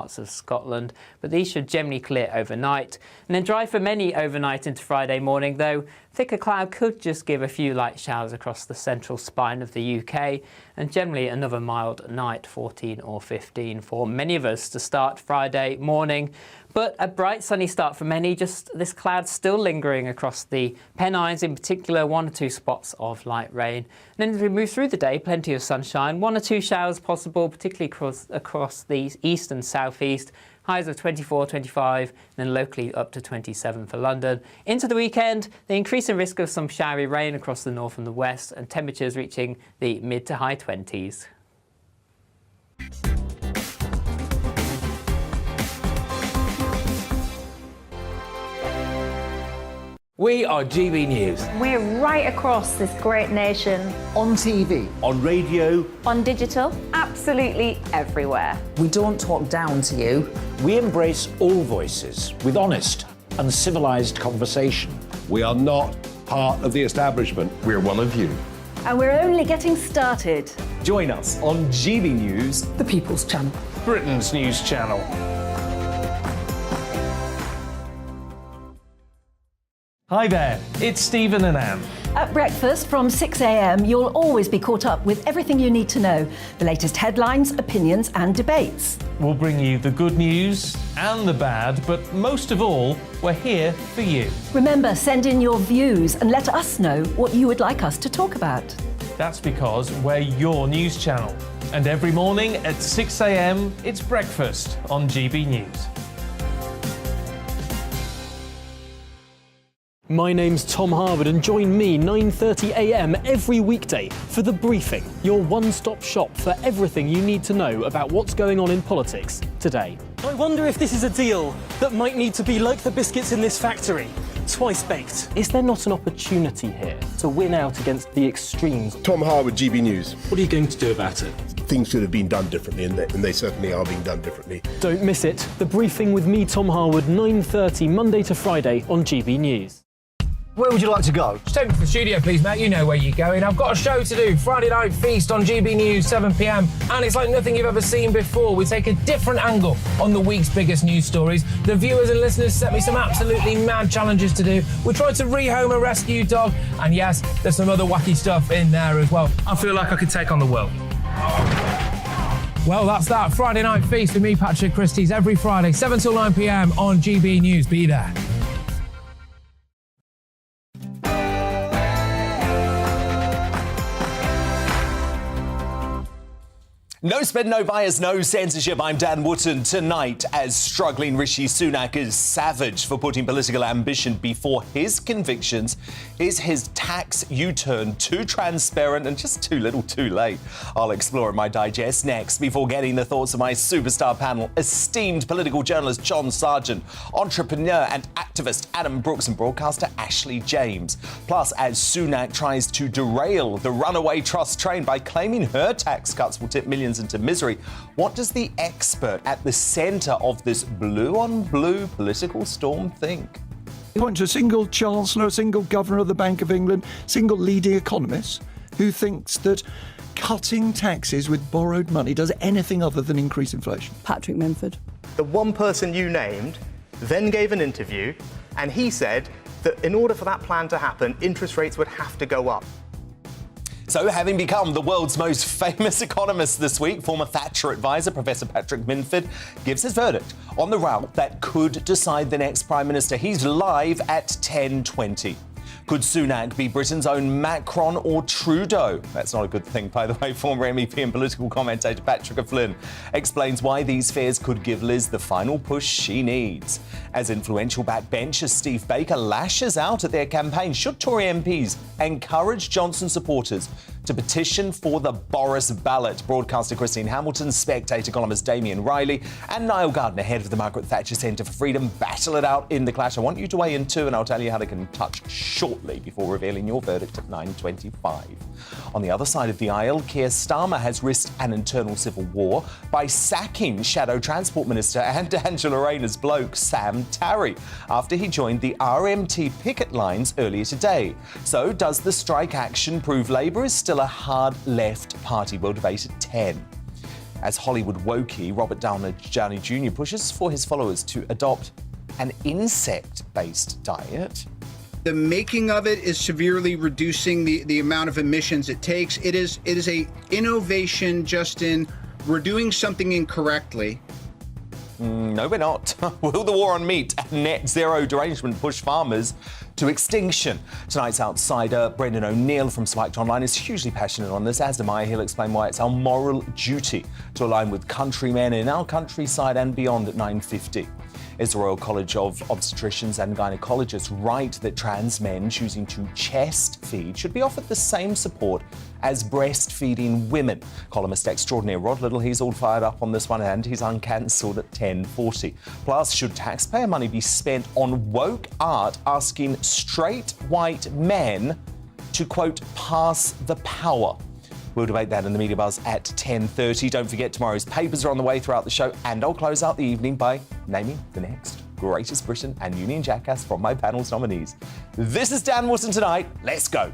parts of Scotland, but these should generally clear overnight. And then dry for many overnight into Friday morning, though thicker cloud could just give a few light showers across the central spine of the UK, and generally another mild night, 14 or 15 for many of us to start Friday morning. But a bright sunny start for many, just this cloud still lingering across the Pennines, in particular 1 or 2 spots of light rain. And then as we move through the day, plenty of sunshine, 1 or 2 showers possible, particularly across the east and southeast. Highs of 24, 25, and then locally up to 27 for London. Into the weekend, the increasing risk of some showery rain across the north and the west, and temperatures reaching the mid to high 20s. We are GB News. We're right across this great nation. On TV. On radio. On digital. Absolutely everywhere. We don't talk down to you. We embrace all voices with honest and civilised conversation. We are not part of the establishment. We're one of you. And we're only getting started. Join us on GB News, The People's Channel. Britain's news channel. Hi there, it's Stephen and Anne. At breakfast from 6 a.m, you'll always be caught up with everything you need to know, the latest headlines, opinions and debates. We'll bring you the good news and the bad, but most of all, we're here for you. Remember, send in your views and let us know what you would like us to talk about. That's because we're your news channel. And every morning at 6 a.m, it's breakfast on GB News. My name's Tom Harwood, and join me 9:30 a.m. every weekday for The Briefing, your one-stop shop for everything you need to know about what's going on in politics today. I wonder if this is a deal that might need to be like the biscuits in this factory, twice baked. Is there not an opportunity here to win out against the extremes? Tom Harwood, GB News. What are you going to do about it? Things should have been done differently, and they certainly are being done differently. Don't miss it. The Briefing with me, Tom Harwood, 9:30 Monday to Friday on GB News. Where would you like to go? Just take me to the studio, please, Matt. You know where you're going. I've got a show to do. Friday Night Feast on GB News, 7 p.m. And it's like nothing you've ever seen before. We take a different angle on the week's biggest news stories. The viewers and listeners set me some absolutely mad challenges to do. We tried to rehome a rescue dog. And yes, there's some other wacky stuff in there as well. I feel like I could take on the world. Well, that's that. Friday Night Feast with me, Patrick Christie's, every Friday, 7 till 9 p.m. on GB News. Be there. No spin, no bias, no censorship. I'm Dan Wootton. Tonight, as struggling Rishi Sunak is savage for putting political ambition before his convictions, is his tax U-turn too transparent and just too little too late? I'll explore in my digest next, before getting the thoughts of my superstar panel, esteemed political journalist John Sargent, entrepreneur and activist Adam Brooks, and broadcaster Ashley James. Plus, as Sunak tries to derail the runaway trust train by claiming her tax cuts will tip millions into misery, what does the expert at the centre of this blue-on-blue political storm think? Point to a single chancellor, a single governor of the Bank of England, single leading economist who thinks that cutting taxes with borrowed money does anything other than increase inflation. Patrick Minford. The one person you named then gave an interview, and he said that in order for that plan to happen, interest rates would have to go up. So, having become the world's most famous economist this week, former Thatcher advisor Professor Patrick Minford gives his verdict on the route that could decide the next Prime Minister. He's live at 10:20. Could Sunak be Britain's own Macron or Trudeau? That's not a good thing, by the way. Former MEP and political commentator Patrick O'Flynn explains why these fears could give Liz the final push she needs. As influential backbencher Steve Baker lashes out at their campaign, should Tory MPs encourage Johnson supporters to petition for the Boris ballot? Broadcaster Christine Hamilton, Spectator columnist Damien Riley and Niall Gardner, head of the Margaret Thatcher Centre for Freedom, battle it out in the clash. I want you to weigh in too, and I'll tell you how they can touch shortly before revealing your verdict at 9:25. On the other side of the aisle, Keir Starmer has risked an internal civil war by sacking Shadow Transport Minister and Angela Rayner's bloke Sam Tarry after he joined the RMT picket lines earlier today. So does the strike action prove Labour is still a hard left party? We'll debate at 10. as Hollywood wokey Robert Downey Jr. pushes for his followers to adopt an insect-based diet. The making of it is severely reducing the amount of emissions it takes. It is a innovation, Justin. We're doing something incorrectly. No, we're not. Will the war on meat and net zero derangement push farmers to extinction? Tonight's outsider, Brendan O'Neill from Spiked Online, is hugely passionate on this, as am I. He'll explain why it's our moral duty to align with countrymen in our countryside and beyond at 9:50. Is the Royal College of Obstetricians and Gynecologists right that trans men choosing to chest feed should be offered the same support as breastfeeding women? Columnist extraordinaire Rod Little, he's all fired up on this one and he's uncancelled at 10:40. Plus, should taxpayer money be spent on woke art asking straight white men to, quote, pass the power? We'll debate that in the Media Buzz at 10:30. Don't forget, tomorrow's papers are on the way throughout the show, and I'll close out the evening by naming the next greatest Britain and Union jackass from my panel's nominees. This is Dan Wootton Tonight. Let's go.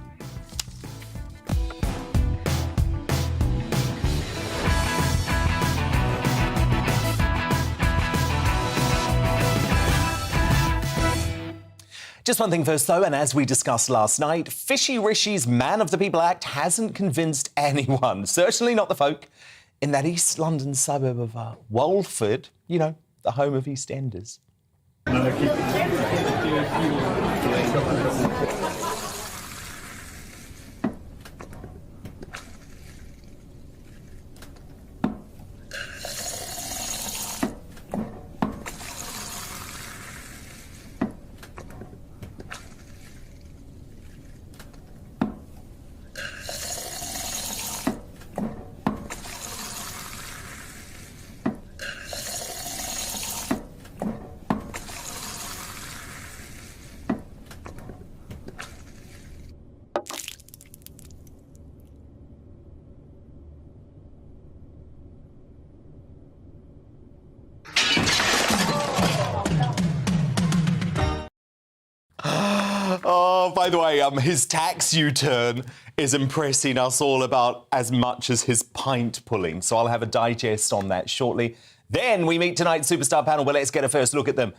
Just one thing first, though, and as we discussed last night, Fishy Rishi's Man of the People Act hasn't convinced anyone, certainly not the folk in that East London suburb of Walford, you know, the home of EastEnders. Oh, by the way, his tax U-turn is impressing us all about as much as his pint pulling. So I'll have a digest on that shortly. Then we meet tonight's superstar panel, but let's get a first look at them.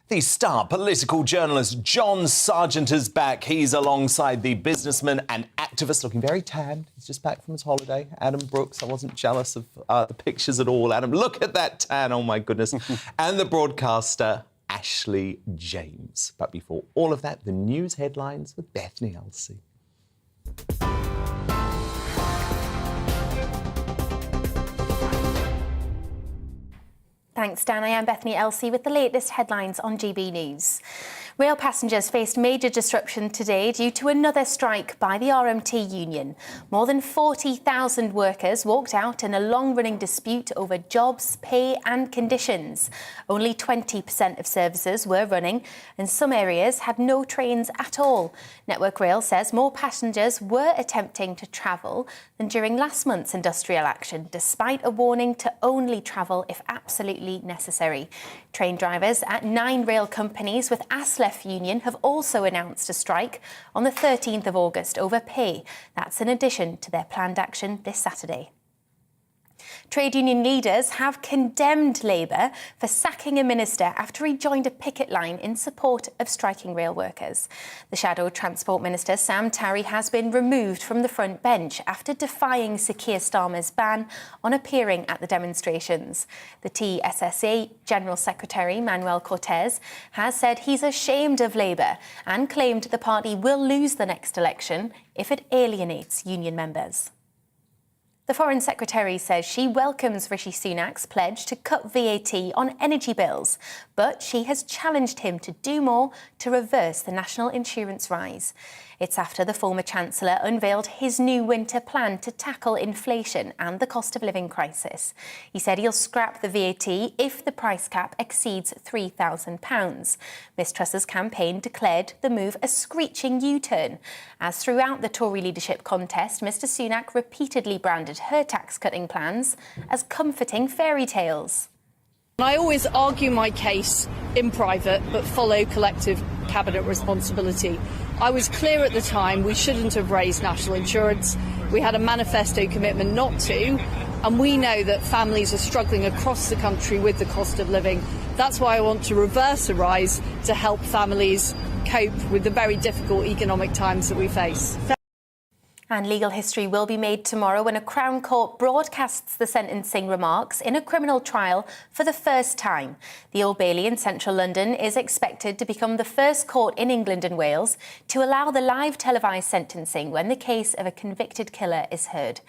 The star political journalist John Sargent is back. He's alongside the businessman and activist, looking very tanned. He's just back from his holiday. Adam Brooks. I wasn't jealous of the pictures at all. Adam, look at that tan. Oh, my goodness. And the broadcaster Ashley James. But before all of that, the news headlines with Bethany Elsey. Thanks, Dan. I am Bethany Elsey with the latest headlines on GB News. Rail passengers faced major disruption today due to another strike by the RMT union. More than 40,000 workers walked out in a long-running dispute over jobs, pay and conditions. Only 20% of services were running and some areas had no trains at all. Network Rail says more passengers were attempting to travel than during last month's industrial action, despite a warning to only travel if absolutely necessary. Train drivers at 9 rail companies with ASLEF union have also announced a strike on the 13th of August over pay. That's in addition to their planned action this Saturday. Trade union leaders have condemned Labour for sacking a minister after he joined a picket line in support of striking rail workers. The Shadow Transport Minister, Sam Tarry, has been removed from the front bench after defying Sir Keir Starmer's ban on appearing at the demonstrations. The TSSA General Secretary, Manuel Cortez, has said he's ashamed of Labour and claimed the party will lose the next election if it alienates union members. The Foreign Secretary says she welcomes Rishi Sunak's pledge to cut VAT on energy bills, but she has challenged him to do more to reverse the national insurance rise. It's after the former Chancellor unveiled his new winter plan to tackle inflation and the cost of living crisis. He said he'll scrap the VAT if the price cap exceeds £3,000. Miss Truss's campaign declared the move a screeching U-turn, as throughout the Tory leadership contest, Mr Sunak repeatedly branded her tax-cutting plans as comforting fairy tales. I always argue my case in private, but follow collective cabinet responsibility. I was clear at the time we shouldn't have raised national insurance. We had a manifesto commitment not to. And we know that families are struggling across the country with the cost of living. That's why I want to reverse a rise to help families cope with the very difficult economic times that we face. And legal history will be made tomorrow when a Crown Court broadcasts the sentencing remarks in a criminal trial for the first time. The Old Bailey in central London is expected to become the first court in England and Wales to allow the live televised sentencing when the case of a convicted killer is heard.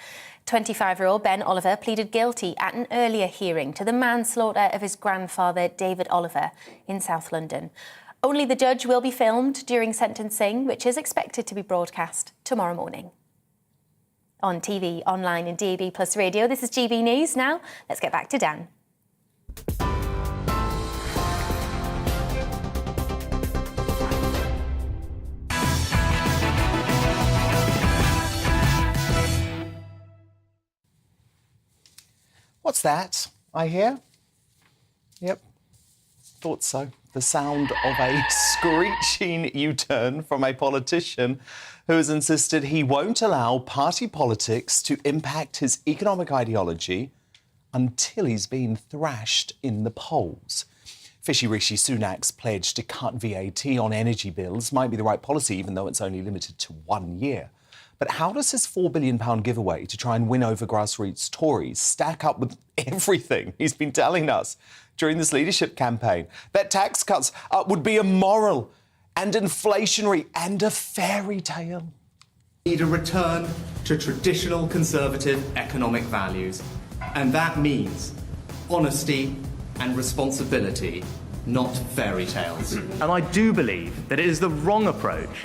25-year-old Ben Oliver pleaded guilty at an earlier hearing to the manslaughter of his grandfather, David Oliver, in South London. Only the judge will be filmed during sentencing, which is expected to be broadcast tomorrow morning. On TV, online and DAB+ radio, this is GB News. Now, let's get back to Dan. What's that I hear? Yep, thought so. The sound of a screeching U-turn from a politician who has insisted he won't allow party politics to impact his economic ideology until he's been thrashed in the polls. Fishy Rishi Sunak's pledge to cut VAT on energy bills might be the right policy, even though it's only limited to 1 year. But how does his £4 billion giveaway to try and win over grassroots Tories stack up with everything he's been telling us during this leadership campaign? That tax cuts would be immoral and inflationary and a fairy tale. We need a return to traditional conservative economic values. And that means honesty and responsibility, not fairy tales. And I do believe that it is the wrong approach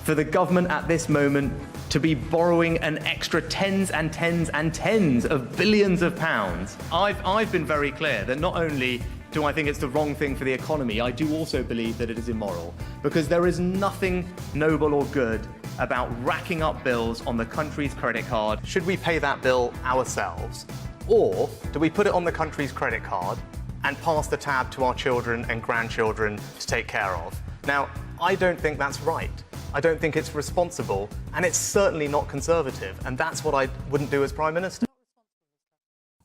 for the government at this moment to be borrowing an extra tens and tens and tens of billions of pounds. I've been very clear that not only do I think it's the wrong thing for the economy, I do also believe that it is immoral, because there is nothing noble or good about racking up bills on the country's credit card. Should we pay that bill ourselves, or do we put it on the country's credit card and pass the tab to our children and grandchildren to take care of? Now, I don't think that's right. I don't think it's responsible, and it's certainly not conservative, and that's what I wouldn't do as Prime Minister.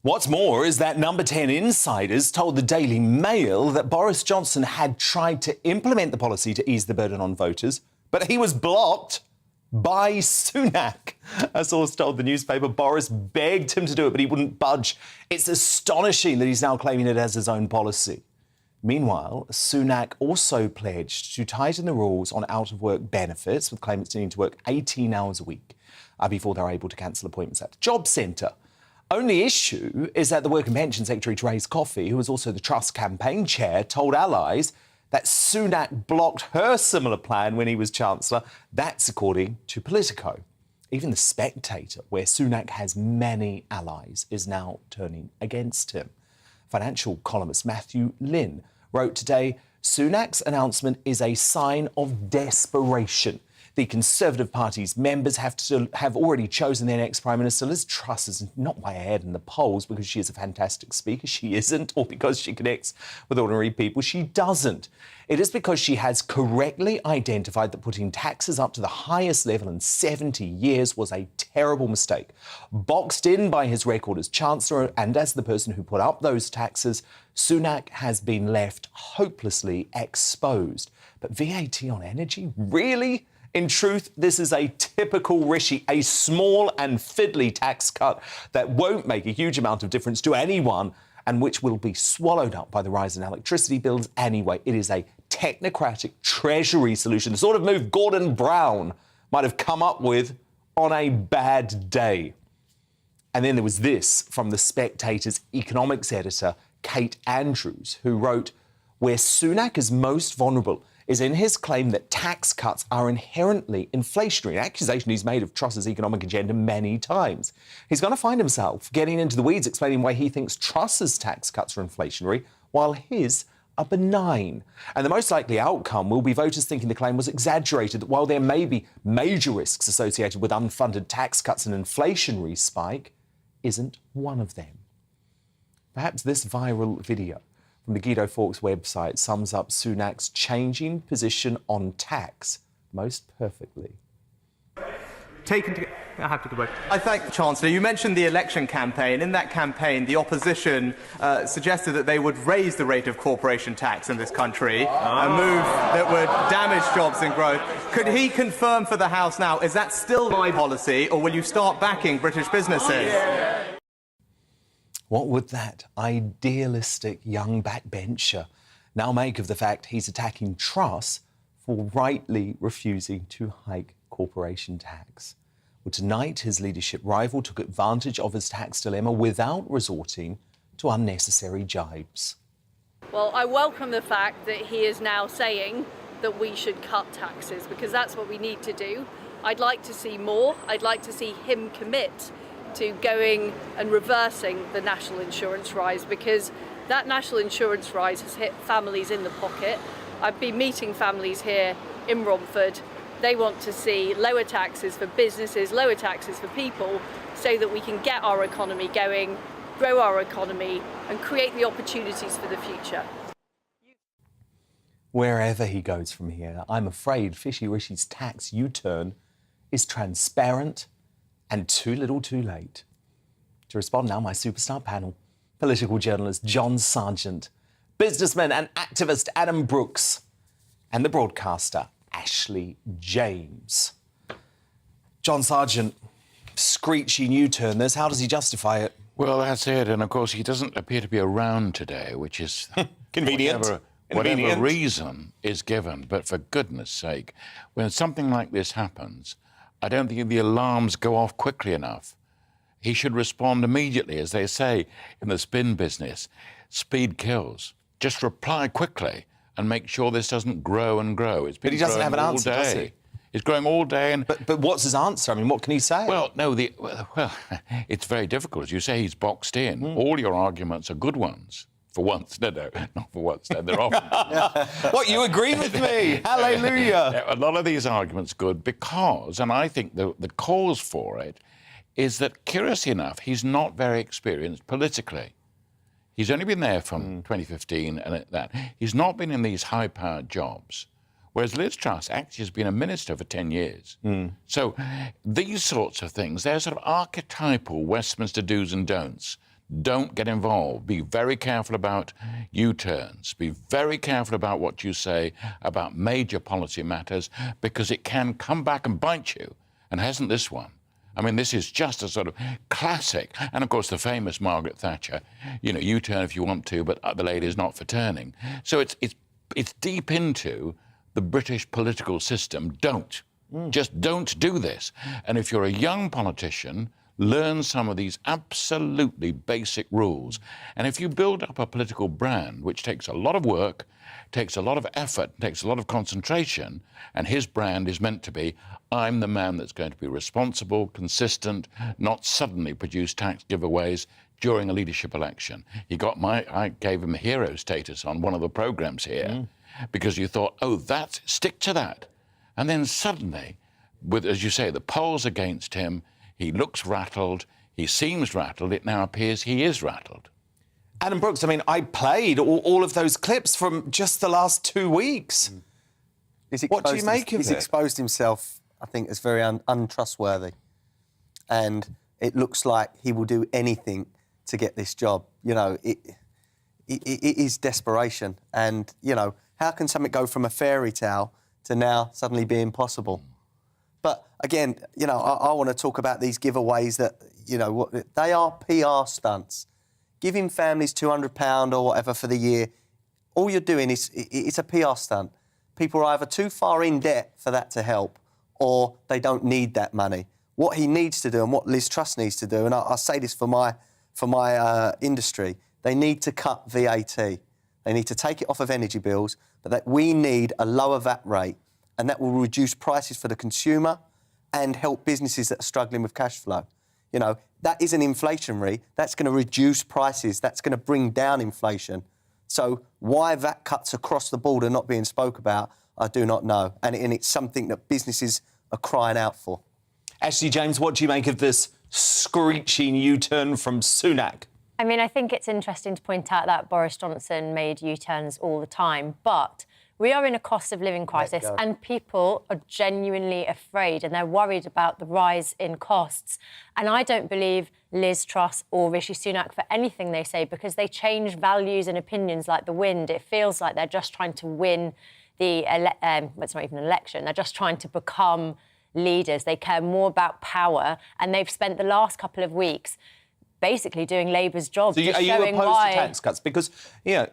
What's more is that Number 10 insiders told the Daily Mail that Boris Johnson had tried to implement the policy to ease the burden on voters, but he was blocked by Sunak. A source told the newspaper Boris begged him to do it, but he wouldn't budge. It's astonishing that he's now claiming it as his own policy. Meanwhile, Sunak also pledged to tighten the rules on out-of-work benefits, with claimants needing to work 18 hours a week before they're able to cancel appointments at the job centre. Only issue is that the Work and Pension Secretary, Therese Coffey, who was also the Trust campaign chair, told allies that Sunak blocked her similar plan when he was Chancellor. That's according to Politico. Even The Spectator, where Sunak has many allies, is now turning against him. Financial columnist Matthew Lynn wrote today, Sunak's announcement is a sign of desperation. The Conservative Party's members have already chosen their next Prime Minister. Liz Truss is not way ahead in the polls because she is a fantastic speaker. She isn't, or because she connects with ordinary people. She doesn't. It is because she has correctly identified that putting taxes up to the highest level in 70 years was a terrible mistake. Boxed in by his record as Chancellor and as the person who put up those taxes, Sunak has been left hopelessly exposed. But VAT on energy? Really? In truth, this is a typical Rishi, a small and fiddly tax cut that won't make a huge amount of difference to anyone and which will be swallowed up by the rise in electricity bills anyway. It is a technocratic Treasury solution, the sort of move Gordon Brown might have come up with on a bad day. And then there was this from The Spectator's economics editor, Kate Andrews, who wrote, where Sunak is most vulnerable is in his claim that tax cuts are inherently inflationary, an accusation he's made of Truss's economic agenda many times. He's going to find himself getting into the weeds explaining why he thinks Truss's tax cuts are inflationary while his are benign. And the most likely outcome will be voters thinking the claim was exaggerated, that while there may be major risks associated with unfunded tax cuts, an inflationary spike isn't one of them. Perhaps this viral video from the Guido Fawkes website sums up Sunak's changing position on tax most perfectly. Taken I have to go back. I thank the Chancellor. You mentioned the election campaign. In that campaign, the opposition suggested that they would raise the rate of corporation tax in this country, a move that would damage jobs and growth. Could he confirm for the House now, is that still my policy, or will you start backing British businesses? What would that idealistic young backbencher now make of the fact he's attacking Truss for rightly refusing to hike corporation tax? Well, tonight, his leadership rival took advantage of his tax dilemma without resorting to unnecessary jibes. Well, I welcome the fact that he is now saying that we should cut taxes, because that's what we need to do. I'd like to see more. I'd like to see him commit to going and reversing the national insurance rise, because that national insurance rise has hit families in the pocket. I've been meeting families here in Romford. They want to see lower taxes for businesses, lower taxes for people, so that we can get our economy going, grow our economy and create the opportunities for the future. Wherever he goes from here, I'm afraid Fishy Rishi's tax U-turn is transparent and too little too late. To respond now, my superstar panel, political journalist John Sargent, businessman and activist Adam Brooks, and the broadcaster Ashley James. John Sargent, screeching U-turn this, how does he justify it? Well, that's it, and of course he doesn't appear to be around today, which is convenient. Whatever reason is given, but for goodness sake, when something like this happens, I don't think the alarms go off quickly enough. He should respond immediately, as they say in the spin business. Speed kills. Just reply quickly and make sure this doesn't grow and grow. It's been but he doesn't have an answer, does he? It's growing all day. And but what's his answer? I mean, what can he say? Well, no, it's very difficult. As you say, he's boxed in. All your arguments are good ones. For once. No, not for once. No, they're often. What, you agree with me? Hallelujah. A lot of these arguments good because, and I think the cause for it, is that, curiously enough, he's not very experienced politically. He's only been there from 2015 and that. He's not been in these high-powered jobs, whereas Liz Truss actually has been a minister for 10 years. So these sorts of things, they're sort of archetypal Westminster do's and don'ts. Don't get involved. Be very careful about U-turns. Be very careful about what you say about major policy matters, because it can come back and bite you, and hasn't this one? I mean, this is just a sort of classic. And, of course, the famous Margaret Thatcher, you know, U-turn if you want to, but the lady's not for turning. So it's deep into the British political system. Don't. Just don't do this. And if you're a young politician, learn some of these absolutely basic rules. And if you build up a political brand, which takes a lot of work, takes a lot of effort, takes a lot of concentration, and his brand is meant to be, I'm the man that's going to be responsible, consistent, not suddenly produce tax giveaways during a leadership election. I gave him hero status on one of the programmes here, because you thought, oh, stick to that. And then suddenly, with, as you say, the polls against him, he looks rattled, he seems rattled, it now appears he is rattled. Adam Brooks, I mean, I played all of those clips from just the last 2 weeks. What do you make of it? He's exposed himself, I think, as very untrustworthy. And it looks like he will do anything to get this job. You know, it is desperation. And, you know, how can something go from a fairy tale to now suddenly be impossible? But again, you know, I want to talk about these giveaways that, you know, they are PR stunts. Giving families £200 or whatever for the year, all you're doing is, it's a PR stunt. People are either too far in debt for that to help, or they don't need that money. What he needs to do, and what Liz Truss needs to do, and I say this for my industry, they need to cut VAT. They need to take it off of energy bills, but that we need a lower VAT rate, and that will reduce prices for the consumer and help businesses that are struggling with cash flow. You know, that isn't inflationary. That's going to reduce prices. That's going to bring down inflation. So why VAT cuts across the board are not being spoke about, I do not know. And it's something that businesses are crying out for. Ashley James, what do you make of this screeching U-turn from Sunak? I mean, I think it's interesting to point out that Boris Johnson made U-turns all the time, but we are in a cost of living crisis and people are genuinely afraid and they're worried about the rise in costs. And I don't believe Liz Truss or Rishi Sunak for anything they say, because they change values and opinions like the wind. It feels like they're just trying to win it's not even an election. They're just trying to become leaders. They care more about power, and they've spent the last couple of weeks basically doing Labour's job. So are you opposed to tax cuts? Because,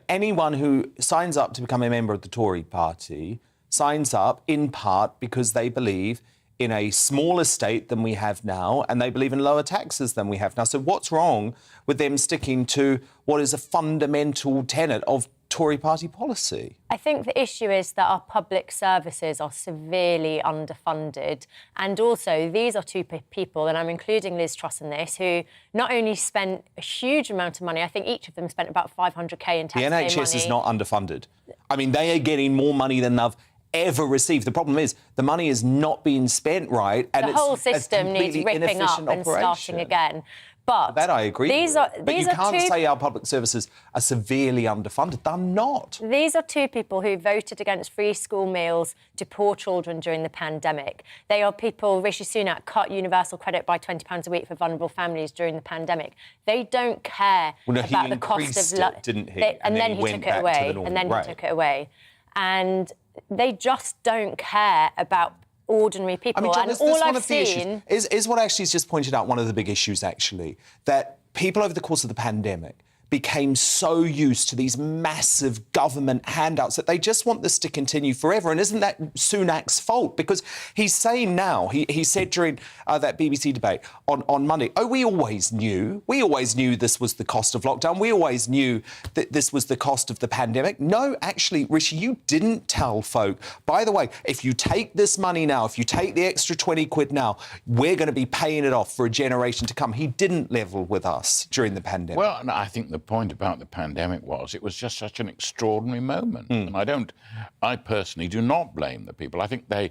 anyone who signs up to become a member of the Tory party signs up in part because they believe in a smaller state than we have now, and they believe in lower taxes than we have now. So what's wrong with them sticking to what is a fundamental tenet of Tory party policy? I think the issue is that our public services are severely underfunded. And also, these are two people, and I'm including Liz Truss in this, who not only spent a huge amount of money, I think each of them spent about 500k in taxpayer money. The NHS is not underfunded. I mean, they are getting more money than they've ever received. The problem is the money is not being spent right. And the whole system needs ripping up and starting again. But that I agree with. But you can't say our public services are severely underfunded. They're not. These are two people who voted against free school meals to poor children during the pandemic. They are people, Rishi Sunak cut universal credit by £20 a week for vulnerable families during the pandemic. They don't care about the cost of... didn't he? And then he took it away. And then he took it away. And they just don't care about ordinary people. I mean, John, and all I've seen is what actually has just pointed out one of the big issues, actually, that people over the course of the pandemic became so used to these massive government handouts that they just want this to continue forever. And isn't that Sunak's fault? Because he's saying now, he said during that BBC debate on Monday, we always knew this was the cost of lockdown. We always knew that this was the cost of the pandemic. No, actually, Rishi, you didn't tell folk. By the way, if you take this money now, if you take the extra 20 quid now, we're going to be paying it off for a generation to come. He didn't level with us during the pandemic. Well, I think the point about the pandemic was it was just such an extraordinary moment. And I personally do not blame the people. I think they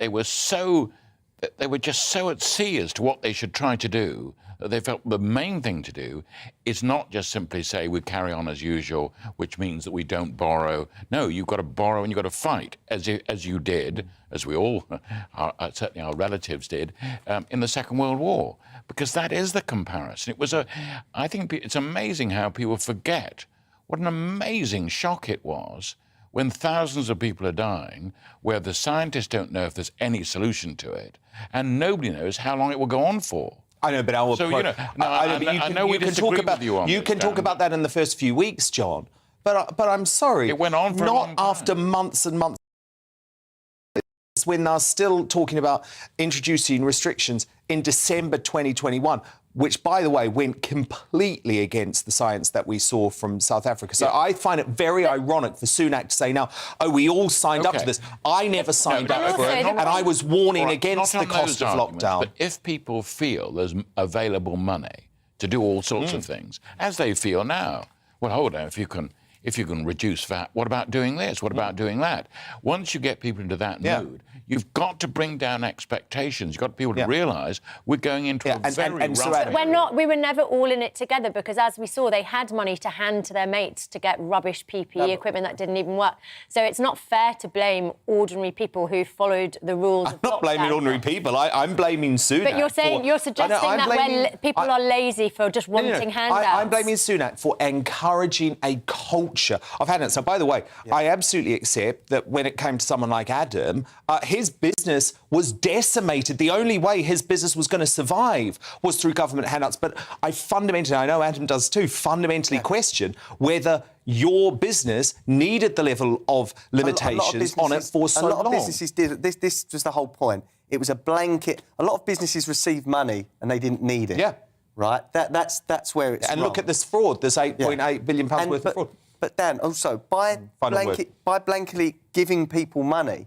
were just so at sea as to what they should try to do that they felt the main thing to do is not just simply say we carry on as usual, which means that we don't borrow. No, you've got to borrow and you've got to fight, as you did, as we all, certainly our relatives did, in the Second World War. Because that is the comparison. I think it's amazing how people forget what an amazing shock it was when thousands of people are dying, where the scientists don't know if there's any solution to it, and nobody knows how long it will go on for. I know, but I know we disagree with you on this. You can talk about that in the first few weeks, John. But I'm sorry. It went on for a long time. Not after months and months. When they're still talking about introducing restrictions in December 2021, which, by the way, went completely against the science that we saw from South Africa. So I find it very ironic for Sunak to say now, we all signed up to this. I never signed up for it, and I was warning against the cost of lockdown. But if people feel there's available money to do all sorts of things, as they feel now, well, hold on, if you can reduce VAT, what about doing this? What about doing that? Once you get people into that mood, you've got to bring down expectations. You've got people to realise we're going into a very rough... We were never all in it together, because as we saw, they had money to hand to their mates to get rubbish PPE equipment that didn't even work. So it's not fair to blame ordinary people who followed the rules of lockdown. I'm not blaming ordinary people. I'm blaming Sunak. But you're suggesting that people are lazy for just wanting handouts. I'm blaming Sunak for encouraging a culture of handouts. So, by the way, I absolutely accept that when it came to someone like Adam, his business was decimated. The only way his business was going to survive was through government handouts. But I fundamentally, I know Adam does too, fundamentally question whether your business needed the level of limitations on it for so long. A lot of businesses did. This was the whole point. It was a blanket. A lot of businesses received money and they didn't need it. Yeah. Right? That's where it's And wrong. Look at this fraud. There's £8.8 billion worth of fraud. But Dan, also, by blanketly giving people money,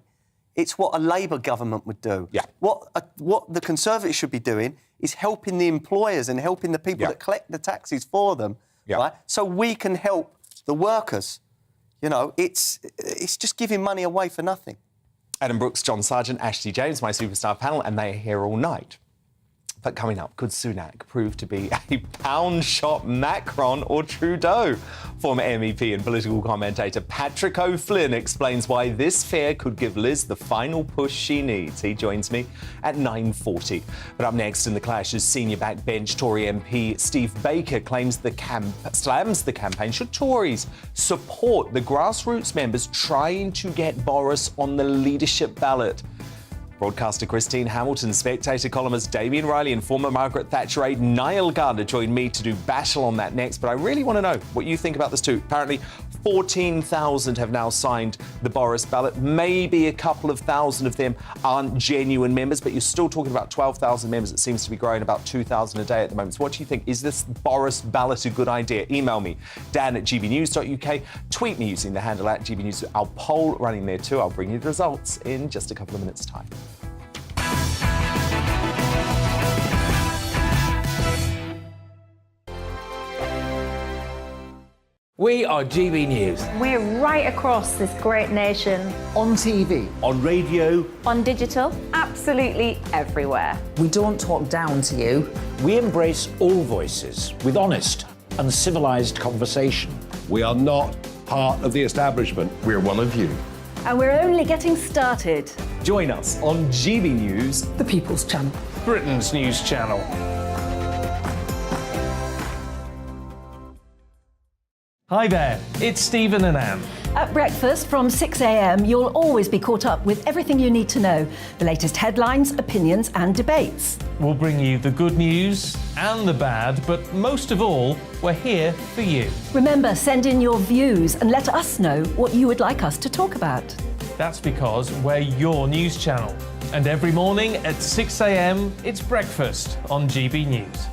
it's what a Labour government would do. Yeah. What the Conservatives should be doing is helping the employers and helping the people that collect the taxes for them, right? So we can help the workers. It's just giving money away for nothing. Adam Brooks, John Sargent, Ashley James, my superstar panel, and they are here all night. But coming up, could Sunak prove to be a pound-shop Macron or Trudeau? Former MEP and political commentator Patrick O'Flynn explains why this fair could give Liz the final push she needs. He joins me at 9:40. But up next in the clash is senior backbench Tory MP Steve Baker slams the campaign. Should Tories support the grassroots members trying to get Boris on the leadership ballot? Broadcaster Christine Hamilton, Spectator columnist Damien Riley and former Margaret Thatcher aide Niall Gardner join me to do battle on that next. But I really want to know what you think about this too. Apparently 14,000 have now signed the Boris ballot. Maybe a couple of thousand of them aren't genuine members, but you're still talking about 12,000 members. It seems to be growing about 2,000 a day at the moment. So what do you think? Is this Boris ballot a good idea? Email me, dan@gbnews.uk. Tweet me using the handle @gbnews. Our poll running there too. I'll bring you the results in just a couple of minutes' time. We are GB News. We're right across this great nation. On TV. On radio. On digital. Absolutely everywhere. We don't talk down to you. We embrace all voices with honest and civilised conversation. We are not part of the establishment. We're one of you. And we're only getting started. Join us on GB News, The People's Channel. Britain's news channel. Hi there, it's Stephen and Anne. At breakfast from 6 a.m, you'll always be caught up with everything you need to know, the latest headlines, opinions and debates. We'll bring you the good news and the bad, but most of all, we're here for you. Remember, send in your views and let us know what you would like us to talk about. That's because we're your news channel. And every morning at 6 a.m, it's breakfast on GB News.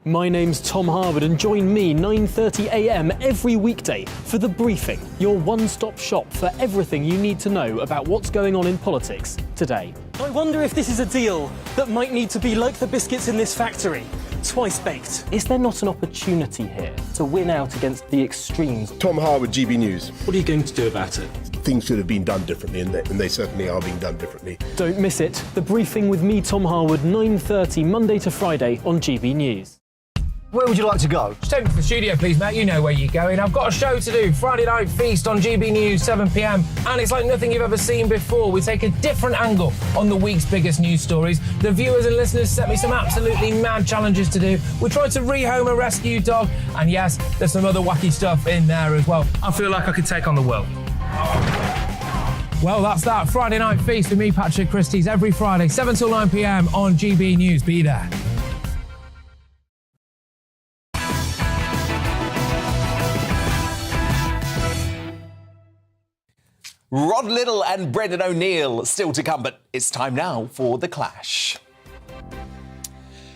My name's Tom Harwood and join me 9:30 a.m. every weekday for The Briefing, your one-stop shop for everything you need to know about what's going on in politics today. I wonder if this is a deal that might need to be like the biscuits in this factory, twice baked. Is there not an opportunity here to win out against the extremes? Tom Harwood, GB News. What are you going to do about it? Things should have been done differently, and they certainly are being done differently. Don't miss it. The Briefing with me, Tom Harwood, 9:30 Monday to Friday on GB News. Where would you like to go? Just take me to the studio, please, Matt. You know where you're going. I've got a show to do. Friday Night Feast on GB News, 7 p.m. And it's like nothing you've ever seen before. We take a different angle on the week's biggest news stories. The viewers and listeners set me some absolutely mad challenges to do. We tried to rehome a rescue dog. And yes, there's some other wacky stuff in there as well. I feel like I could take on the world. Well, that's that. Friday Night Feast with me, Patrick Christie's, every Friday, 7 till 9 p.m. on GB News. Be there. Rod Liddle and Brendan O'Neill still to come, but it's time now for The Clash.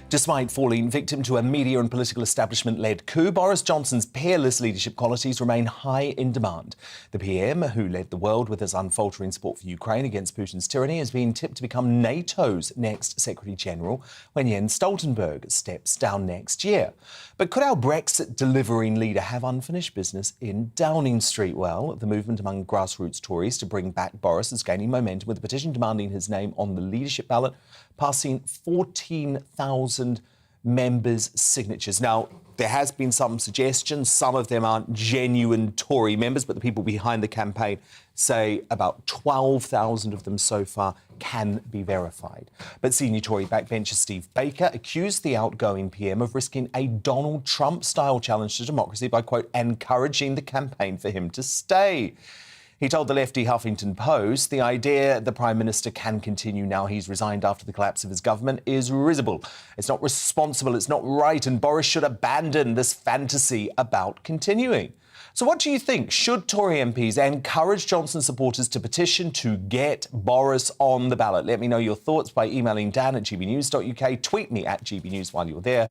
Despite falling victim to a media and political establishment-led coup, Boris Johnson's peerless leadership qualities remain high in demand. The PM, who led the world with his unfaltering support for Ukraine against Putin's tyranny, has been tipped to become NATO's next Secretary-General when Jens Stoltenberg steps down next year. But could our Brexit-delivering leader have unfinished business in Downing Street? Well, the movement among grassroots Tories to bring back Boris is gaining momentum, with a petition demanding his name on the leadership ballot passing 14,000 members' signatures. Now, there has been some suggestions. Some of them aren't genuine Tory members, but the people behind the campaign say about 12,000 of them so far can be verified. But senior Tory backbencher Steve Baker accused the outgoing PM of risking a Donald Trump-style challenge to democracy by, quote, encouraging the campaign for him to stay. He told the lefty Huffington Post the idea the Prime Minister can continue now he's resigned after the collapse of his government is risible. It's not responsible, it's not right, and Boris should abandon this fantasy about continuing. So what do you think? Should Tory MPs encourage Johnson supporters to petition to get Boris on the ballot? Let me know your thoughts by emailing dan@gbnews.uk. Tweet me @gbnews while you're there.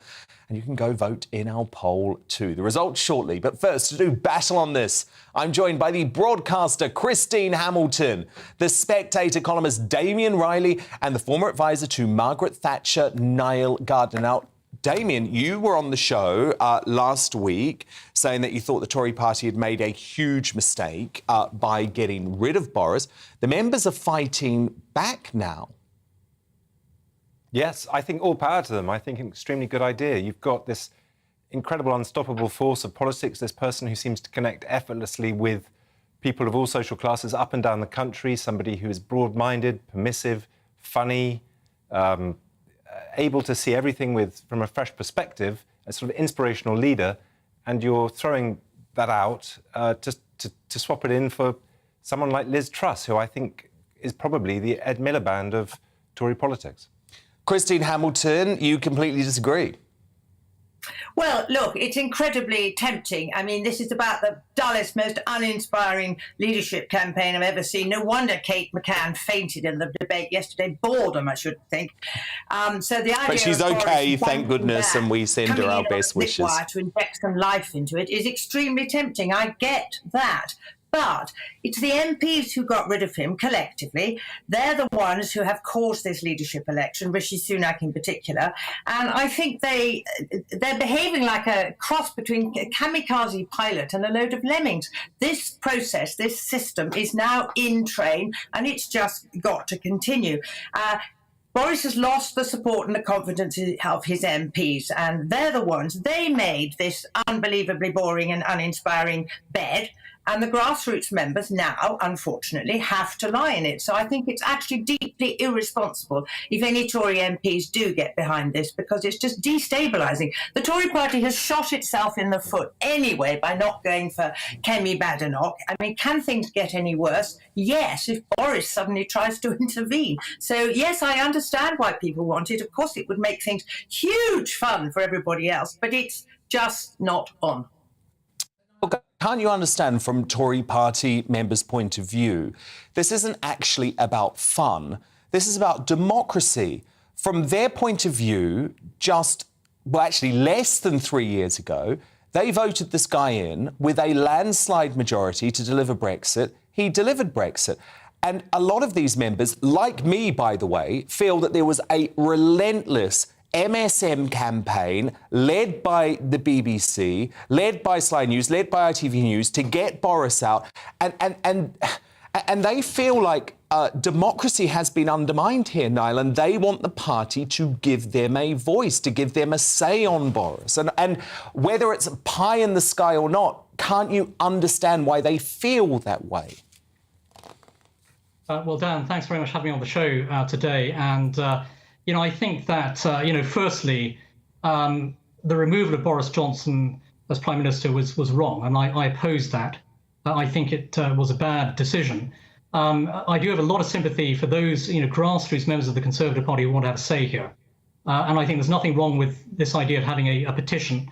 And you can go vote in our poll too. The results shortly. But first, to do battle on this, I'm joined by the broadcaster Christine Hamilton, the Spectator columnist Damien Riley, and the former advisor to Margaret Thatcher, Niall Gardner. Now, Damien, you were on the show last week saying that you thought the Tory party had made a huge mistake by getting rid of Boris. The members are fighting back now. Yes, I think all power to them. I think an extremely good idea. You've got this incredible, unstoppable force of politics, this person who seems to connect effortlessly with people of all social classes up and down the country, somebody who is broad-minded, permissive, funny, able to see everything from a fresh perspective, a sort of inspirational leader, and you're throwing that out to swap it in for someone like Liz Truss, who I think is probably the Ed Miliband of Tory politics. Christine Hamilton, you completely disagree. Well, look, it's incredibly tempting. I mean, this is about the dullest, most uninspiring leadership campaign I've ever seen. No wonder Kate McCann fainted in the debate yesterday. Boredom, I should think. So the idea But she's of okay, Boris thank goodness, and we send her our best wishes. To inject some life into it is extremely tempting. I get that. But it's the MPs who got rid of him collectively. They're the ones who have caused this leadership election, Rishi Sunak in particular. And I think they're behaving like a cross between a kamikaze pilot and a load of lemmings. This process, this system is now in train, and it's just got to continue. Boris has lost the support and the confidence of his MPs, and they're the ones. They made this unbelievably boring and uninspiring bed, and the grassroots members now, unfortunately, have to lie in it. So I think it's actually deeply irresponsible if any Tory MPs do get behind this, because it's just destabilising. The Tory party has shot itself in the foot anyway by not going for Kemi Badenoch. I mean, can things get any worse? Yes, if Boris suddenly tries to intervene. So, yes, I understand why people want it. Of course, it would make things huge fun for everybody else, but it's just not on. Can't you understand from Tory party members' point of view, this isn't actually about fun. This is about democracy. From their point of view, actually less than 3 years ago, they voted this guy in with a landslide majority to deliver Brexit. He delivered Brexit. And a lot of these members, like me, by the way, feel that there was a relentless MSM campaign led by the BBC, led by Sky News, led by ITV News to get Boris out. And they feel like democracy has been undermined here, Niall, and they want the party to give them a voice, to give them a say on Boris. And whether it's pie in the sky or not, can't you understand why they feel that way? Well, Dan, thanks very much for having me on the show today. And I think that, firstly, the removal of Boris Johnson as Prime Minister was wrong, and I oppose that. I think it was a bad decision. I do have a lot of sympathy for those, grassroots members of the Conservative Party who want to have a say here. And I think there's nothing wrong with this idea of having a petition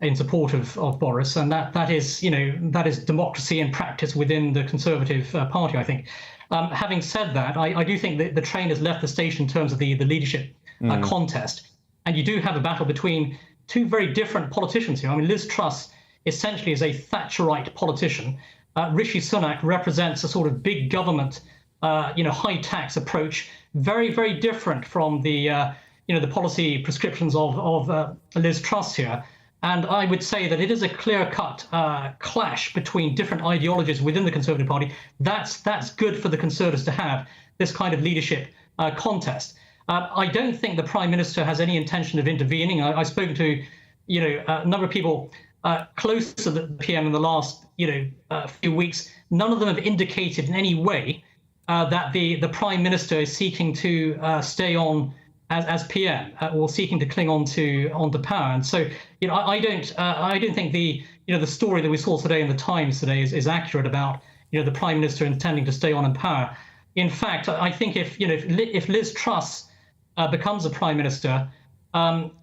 in support of Boris, and that is democracy in practice within the Conservative Party, I think. Having said that, I do think that the train has left the station in terms of the leadership contest. And you do have a battle between two very different politicians here. I mean, Liz Truss essentially is a Thatcherite politician. Rishi Sunak represents a sort of big government, high tax approach, very, very different from the policy prescriptions of Liz Truss here. And I would say that it is a clear-cut clash between different ideologies within the Conservative Party. That's good for the Conservatives to have, this kind of leadership contest. I don't think the Prime Minister has any intention of intervening. I've spoken to, a number of people close to the PM in the last, few weeks. None of them have indicated in any way that the Prime Minister is seeking to stay on as PM or seeking to cling on to power. And so, I don't think the story that we saw today in the Times today is accurate about the Prime Minister intending to stay on in power. In fact, I think if Liz Truss becomes a Prime Minister,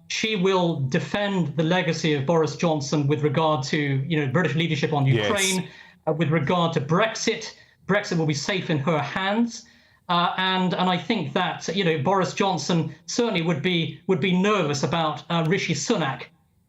she will defend the legacy of Boris Johnson with regard to British leadership on Ukraine, with regard to Brexit. Brexit will be safe in her hands. And I think that Boris Johnson certainly would be nervous about Rishi Sunak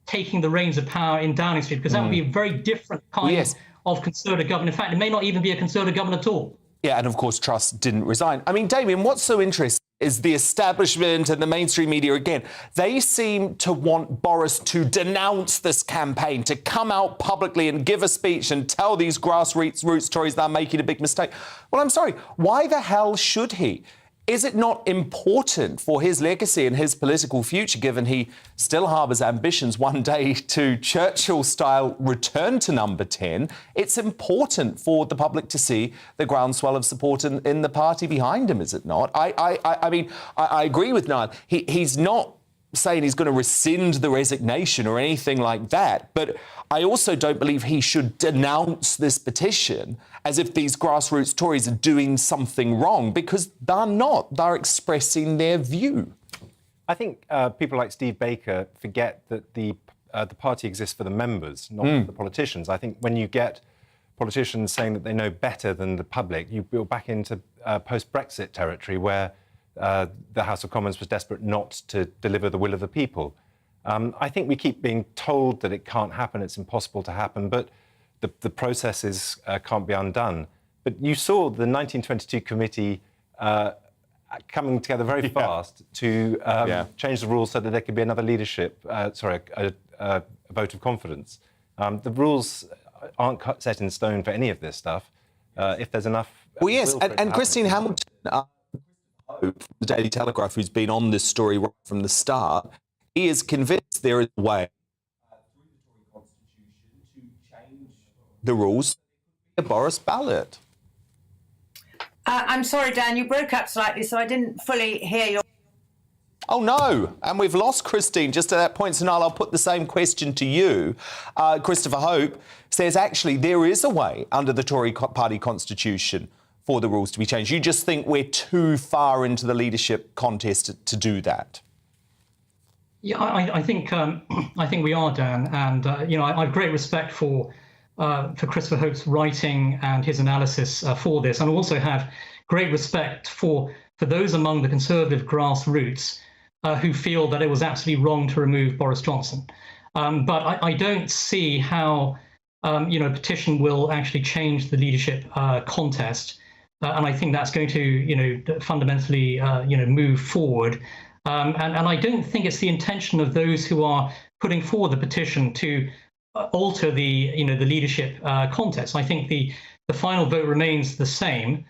taking the reins of power in Downing Street, because that would be a very different kind of Conservative government. In fact, it may not even be a Conservative government at all. Yeah, and of course Truss didn't resign. I mean, Damien, what's so interesting is the establishment and the mainstream media again. They seem to want Boris to denounce this campaign, to come out publicly and give a speech and tell these grassroots Tories they're making a big mistake. Well, I'm sorry, why the hell should he? Is it not important for his legacy and his political future, given he still harbours ambitions one day to Churchill-style return to number 10? It's important for the public to see the groundswell of support in the party behind him, is it not? I mean, I agree with Niall. He's not saying he's going to rescind the resignation or anything like that, but I also don't believe he should denounce this petition as if these grassroots Tories are doing something wrong, because they're not. They're expressing their view. I think people like Steve Baker forget that the party exists for the members, not for the politicians. I think when you get politicians saying that they know better than the public, you go back into post-Brexit territory where the House of Commons was desperate not to deliver the will of the people. I think we keep being told that it can't happen, it's impossible to happen, but the processes can't be undone. But you saw the 1922 committee coming together very fast to change the rules so that there could be another leadership, a vote of confidence. The rules aren't set in stone for any of this stuff. If there's enough... Well, yes, and Christine Hamilton, the Daily Telegraph, who's been on this story right from the start, he is convinced there is a way through the Tory constitution to change the rules, a Boris ballot. I'm sorry, Dan, you broke up slightly, so I didn't fully hear your... Oh, no. And we've lost Christine just at that point. So, Niall, I'll put the same question to you. Christopher Hope says, actually, there is a way under the Tory party constitution for the rules to be changed. You just think we're too far into the leadership contest to do that? Yeah, I think we are, Dan, and I have great respect for Christopher Hope's writing and his analysis for this, and also have great respect for those among the Conservative grassroots who feel that it was absolutely wrong to remove Boris Johnson. But I don't see how a petition will actually change the leadership contest, and I think that's going to fundamentally move forward. And I don't think it's the intention of those who are putting forward the petition to alter the leadership contest. I think the final vote remains the same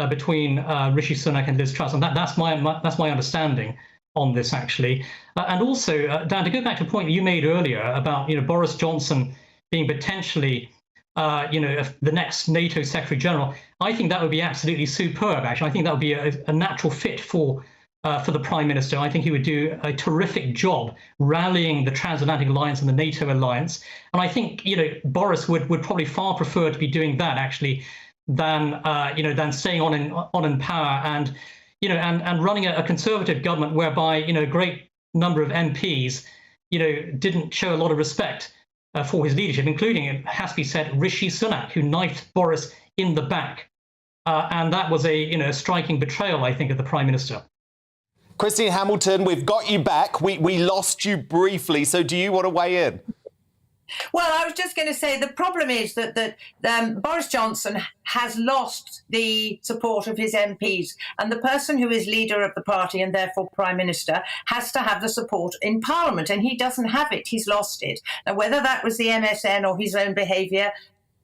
between Rishi Sunak and Liz Truss, and that's my understanding on this, actually. And also, Dan, to go back to a point you made earlier about Boris Johnson being potentially the next NATO Secretary General, I think that would be absolutely superb. Actually, I think that would be a natural fit for the Prime Minister. I think he would do a terrific job rallying the Transatlantic Alliance and the NATO alliance. And I think Boris would probably far prefer to be doing that, actually, than staying on in power and running a Conservative government whereby a great number of MPs didn't show a lot of respect for his leadership, including, it has to be said, Rishi Sunak, who knifed Boris in the back, and that was a striking betrayal, I think, of the Prime Minister. Christine Hamilton, we've got you back. We lost you briefly, so do you want to weigh in? Well, I was just going to say the problem is that Boris Johnson has lost the support of his MPs, and the person who is leader of the party and therefore Prime Minister has to have the support in Parliament, and he doesn't have it. He's lost it. And whether that was the MSN or his own behaviour,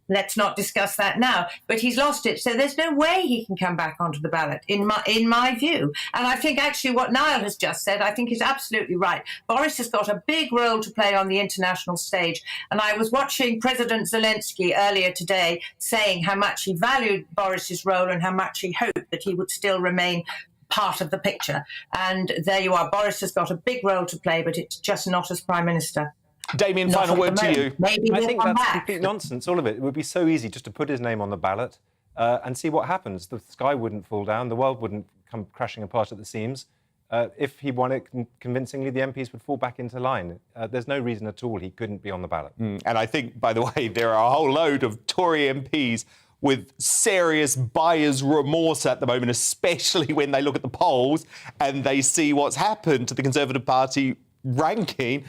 let's not discuss that now, but he's lost it. So there's no way he can come back onto the ballot, in my view. And I think actually what Niall has just said, I think is absolutely right. Boris has got a big role to play on the international stage. And I was watching President Zelensky earlier today saying how much he valued Boris's role and how much he hoped that he would still remain part of the picture. And there you are. Boris has got a big role to play, but it's just not as Prime Minister. Damien, final word to you. Maybe I think that's complete nonsense, all of it. It would be so easy just to put his name on the ballot and see what happens. The sky wouldn't fall down, the world wouldn't come crashing apart at the seams. If he won it convincingly, the MPs would fall back into line. There's no reason at all he couldn't be on the ballot. And I think, by the way, there are a whole load of Tory MPs with serious buyer's remorse at the moment, especially when they look at the polls and they see what's happened to the Conservative Party ranking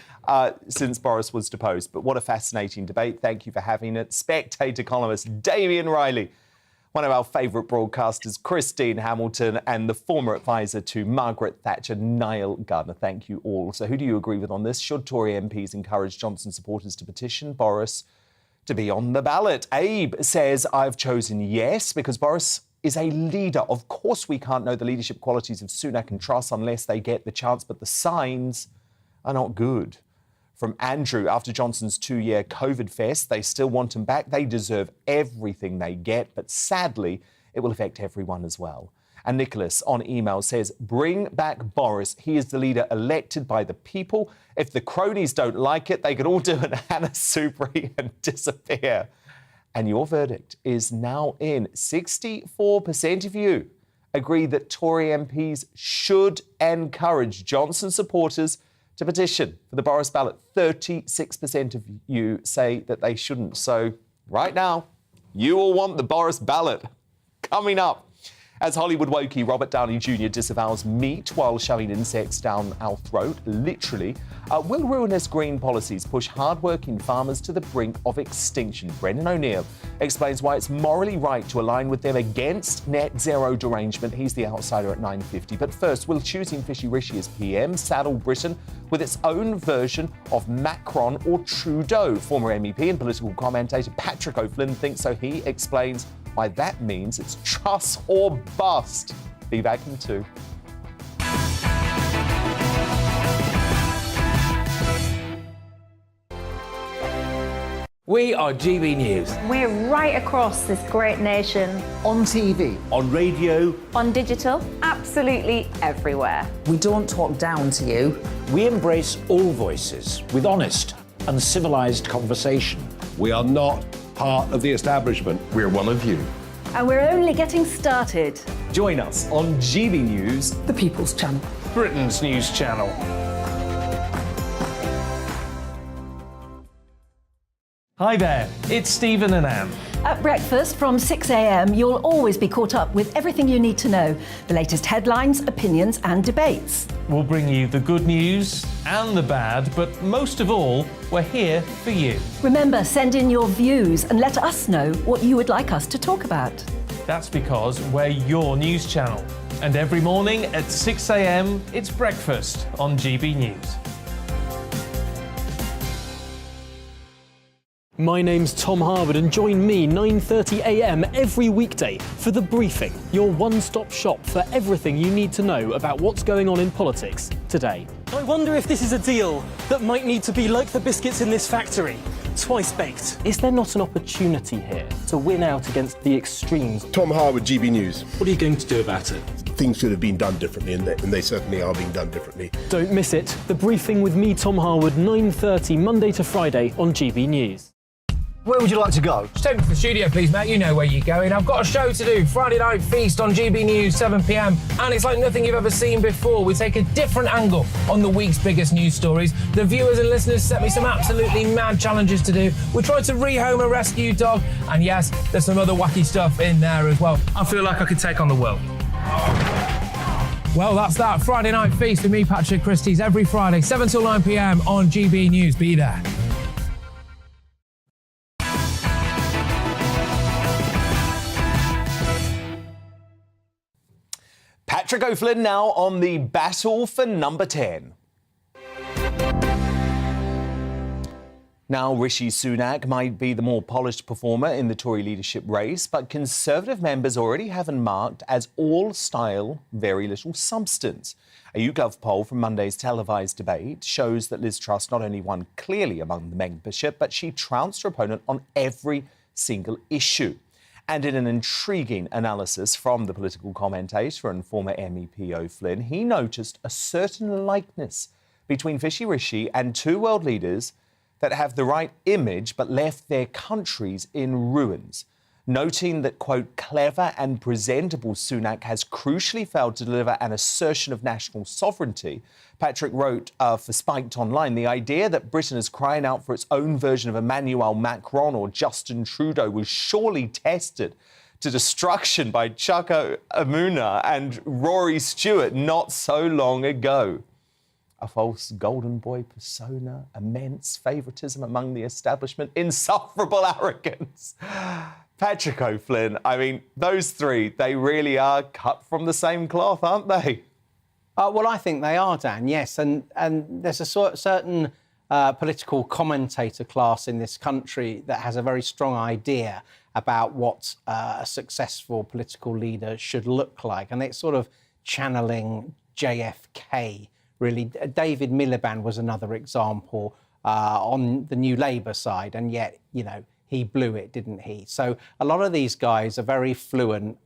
since Boris was deposed. But what a fascinating debate. Thank you for having it. Spectator columnist Damien Riley One of our favourite broadcasters, Christine Hamilton, and the former advisor to Margaret Thatcher, Niall Gardner. Thank you all. So who do you agree with on this? Should Tory MPs encourage Johnson supporters to petition Boris to be on the ballot? Abe says, I've chosen yes, because Boris is a leader. Of course we can't know the leadership qualities of Sunak and Truss unless they get the chance, but the signs are not good. From Andrew, after Johnson's 2-year COVID fest, they still want him back. They deserve everything they get, but sadly, it will affect everyone as well. And Nicholas on email says, bring back Boris. He is the leader elected by the people. If the cronies don't like it, they can all do an Hannah Soubry and disappear. And your verdict is now in. 64% of you agree that Tory MPs should encourage Johnson supporters to petition for the Boris ballot. 36% of you say that they shouldn't. So right now, you all want the Boris ballot. Coming up, as Hollywood wokey Robert Downey Jr. disavows meat while shoving insects down our throat, literally, will ruinous green policies push hard-working farmers to the brink of extinction? Brendan O'Neill explains why it's morally right to align with them against net zero derangement. He's the outsider at 9:50. But first, will choosing Fishy Rishi as PM saddle Britain with its own version of Macron or Trudeau? Former MEP and political commentator Patrick O'Flynn thinks so. He explains why that means it's Truss or bust. Be back in 2. We are GB News. We're right across this great nation. On TV. On radio. On digital. Absolutely everywhere. We don't talk down to you. We embrace all voices with honest and civilised conversation. We are not part of the establishment. We're one of you. And we're only getting started. Join us on GB News, the People's Channel. Britain's news channel. Hi there, it's Stephen and Anne. At breakfast from 6 a.m, you'll always be caught up with everything you need to know, the latest headlines, opinions and debates. We'll bring you the good news and the bad, but most of all, we're here for you. Remember, send in your views and let us know what you would like us to talk about. That's because we're your news channel. And every morning at 6 a.m, it's breakfast on GB News. My name's Tom Harwood and join me 9:30 a.m. every weekday for The Briefing, your one-stop shop for everything you need to know about what's going on in politics today. I wonder if this is a deal that might need to be like the biscuits in this factory, twice baked. Is there not an opportunity here to win out against the extremes? Tom Harwood, GB News. What are you going to do about it? Things should have been done differently, and they certainly are being done differently. Don't miss it. The Briefing with me, Tom Harwood, 9:30 Monday to Friday on GB News. Where would you like to go? Just take me to the studio, please, mate. You know where you're going. I've got a show to do. Friday Night Feast on GB News, 7 p.m. And it's like nothing you've ever seen before. We take a different angle on the week's biggest news stories. The viewers and listeners set me some absolutely mad challenges to do. We tried to rehome a rescue dog. And yes, there's some other wacky stuff in there as well. I feel like I could take on the world. Well, that's that. Friday Night Feast with me, Patrick Christie's, every Friday, 7 till 9 p.m. on GB News. Be there. Patrick O'Flynn now on the battle for number 10. Now, Rishi Sunak might be the more polished performer in the Tory leadership race, but Conservative members already have him marked as all style, very little substance. A YouGov poll from Monday's televised debate shows that Liz Truss not only won clearly among the membership, but she trounced her opponent on every single issue. And in an intriguing analysis from the political commentator and former MEP O'Flynn, he noticed a certain likeness between Fishy Rishi and two world leaders that have the right image but left their countries in ruins. Noting that, quote, clever and presentable Sunak has crucially failed to deliver an assertion of national sovereignty, Patrick wrote for Spiked Online, the idea that Britain is crying out for its own version of Emmanuel Macron or Justin Trudeau was surely tested to destruction by Chuka Umunna and Rory Stewart not so long ago. A false golden boy persona, immense favouritism among the establishment, insufferable arrogance. Patrick O'Flynn, I mean, those three, they really are cut from the same cloth, aren't they? Well, I think they are, Dan, yes. And there's a certain political commentator class in this country that has a very strong idea about what a successful political leader should look like. And it's sort of channeling JFK, really. David Miliband was another example on the New Labour side, and yet, you know, he blew it, didn't he? So a lot of these guys are very fluent,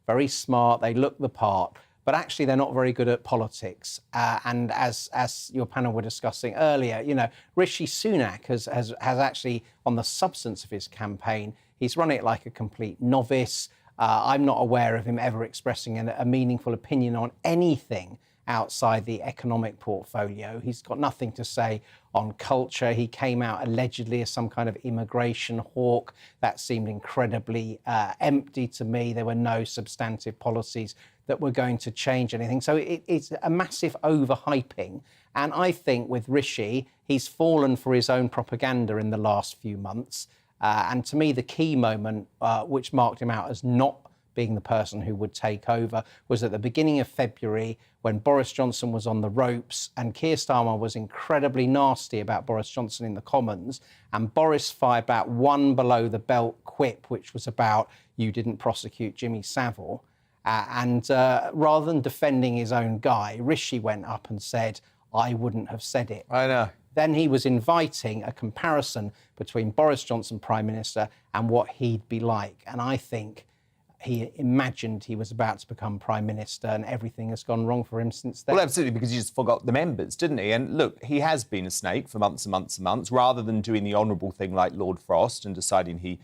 very smart, they look the part, but actually they're not very good at politics. And as your panel were discussing earlier, you know, Rishi Sunak has actually, on the substance of his campaign, he's run it like a complete novice. I'm not aware of him ever expressing a meaningful opinion on anything outside the economic portfolio. He's got nothing to say on culture. He came out allegedly as some kind of immigration hawk. That seemed incredibly empty to me. There were no substantive policies that were going to change anything. So it's a massive overhyping. And I think with Rishi, he's fallen for his own propaganda in the last few months. And to me, the key moment which marked him out as not being the person who would take over was at the beginning of February when Boris Johnson was on the ropes and Keir Starmer was incredibly nasty about Boris Johnson in the Commons, and Boris fired back one below the belt quip, which was about, you didn't prosecute Jimmy Savile. And rather than defending his own guy, Rishi went up and said, I wouldn't have said it. I know. Then he was inviting a comparison between Boris Johnson, Prime Minister, and what he'd be like. And I think he imagined he was about to become Prime Minister, and everything has gone wrong for him since then. Well, absolutely, because he just forgot the members, didn't he? And look, he has been a snake for months and months and months, rather than doing the honourable thing like Lord Frost and deciding he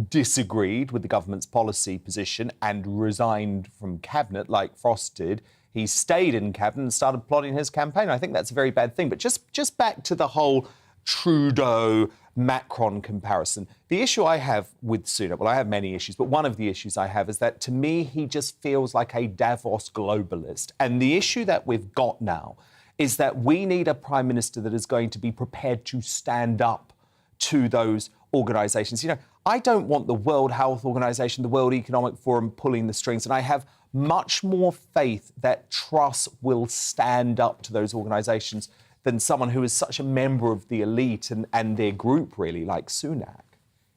disagreed with the government's policy position and resigned from Cabinet like Frost did. He stayed in Cabinet and started plotting his campaign. I think that's a very bad thing. But just back to the whole Trudeau-Macron comparison. The issue I have with Sunak, well, I have many issues, but one of the issues I have is that, to me, he just feels like a Davos globalist. And the issue that we've got now is that we need a Prime Minister that is going to be prepared to stand up to those organisations. You know, I don't want the World Health Organization, the World Economic Forum pulling the strings, and I have much more faith that Truss will stand up to those organisations than someone who is such a member of the elite and their group, really, like Sunak.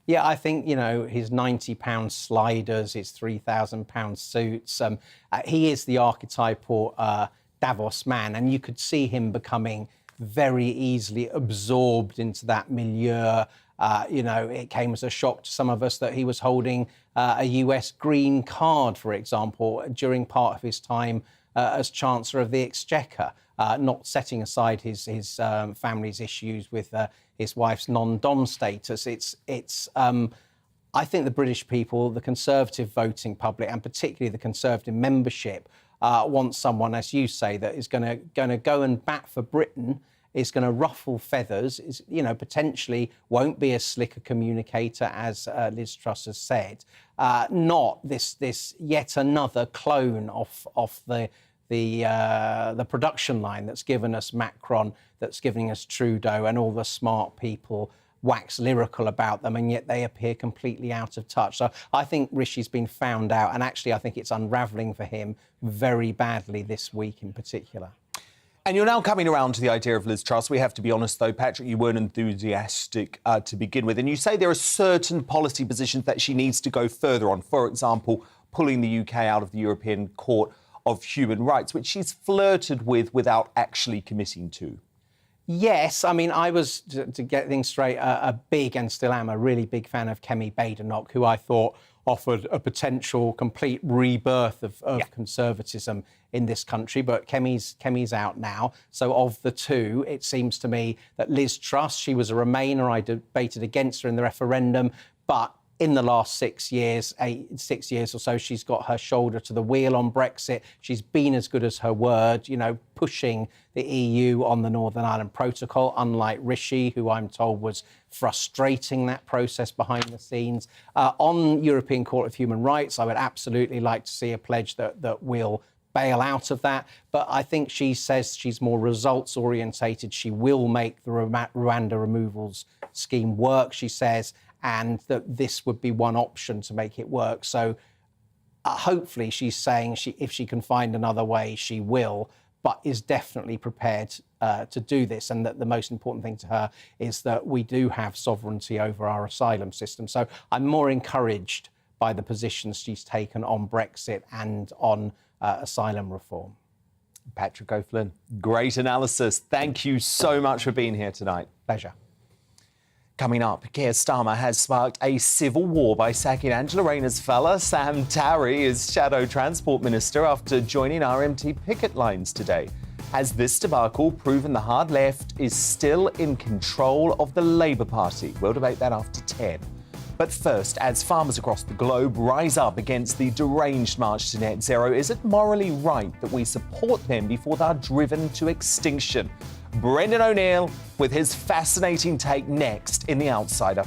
Yeah, I think, you know, his £90 sliders, his £3,000 suits, he is the archetypal Davos man, and you could see him becoming very easily absorbed into that milieu. You know, it came as a shock to some of us that he was holding a US green card, for example, during part of his time as Chancellor of the Exchequer, not setting aside his family's issues with his wife's non-dom status. I think the British people, the Conservative voting public, and particularly the Conservative membership, want someone, as you say, that is going to go and bat for Britain, is going to ruffle feathers, is, you know, potentially won't be as slick a communicator as Liz Truss has said. Not this yet another clone off the production line that's given us Macron, that's giving us Trudeau, and all the smart people wax lyrical about them, and yet they appear completely out of touch. So I think Rishi's been found out, and actually I think it's unravelling for him very badly this week in particular. And you're now coming around to the idea of Liz Truss. We have to be honest, though, Patrick, you weren't enthusiastic to begin with. And you say there are certain policy positions that she needs to go further on. For example, pulling the UK out of the European Court of Human Rights, which she's flirted with without actually committing to. Yes, I mean, I was, to get things straight, a big, and still am, a really big fan of Kemi Badenoch, who I thought offered a potential complete rebirth of conservatism in this country. But Kemi's out now. So of the two, it seems to me that Liz Truss, she was a Remainer. I debated against her in the referendum. But in the last 6 years, 6 years or so, she's got her shoulder to the wheel on Brexit. She's been as good as her word, you know, pushing the EU on the Northern Ireland Protocol, unlike Rishi, who I'm told was frustrating that process behind the scenes. On European Court of Human Rights, I would absolutely like to see a pledge that will bail out of that. But I think she says she's more results-orientated. She will make the Rwanda removals scheme work, she says. and that this would be one option to make it work. So hopefully she's saying if she can find another way, she will, but is definitely prepared to do this, and that the most important thing to her is that we do have sovereignty over our asylum system. So I'm more encouraged by the positions she's taken on Brexit and on asylum reform. Patrick O'Flynn, great analysis. Thank you so much for being here tonight. Pleasure. Coming up, Keir Starmer has sparked a civil war by sacking Angela Rayner's fella, Sam Tarry, as Shadow Transport Minister after joining RMT picket lines today. Has this debacle proven the hard left is still in control of the Labour Party? We'll debate that after 10. But first, as farmers across the globe rise up against the deranged march to net zero, is it morally right that we support them before they're driven to extinction? Brendan O'Neill with his fascinating take next in The Outsider.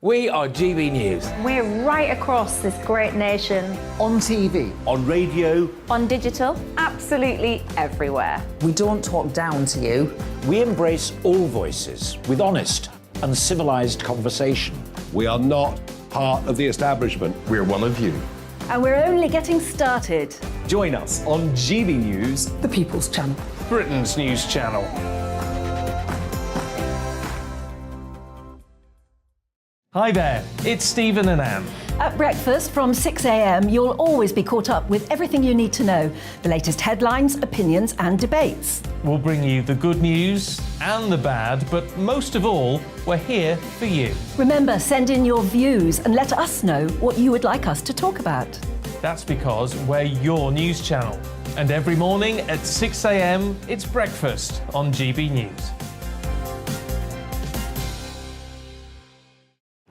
We are GB News. We're right across this great nation. On TV. On radio. On digital. Absolutely everywhere. We don't talk down to you. We embrace all voices with honest and civilised conversation. We are not part of the establishment. We're one of you. And we're only getting started. Join us on GB News, the People's Channel. Britain's news channel. Hi there, it's Stephen and Anne. At breakfast from 6 a.m, you'll always be caught up with everything you need to know, the latest headlines, opinions and debates. We'll bring you the good news and the bad, but most of all, we're here for you. Remember, send in your views and let us know what you would like us to talk about. That's because we're your news channel. And every morning at 6 a.m, it's breakfast on GB News.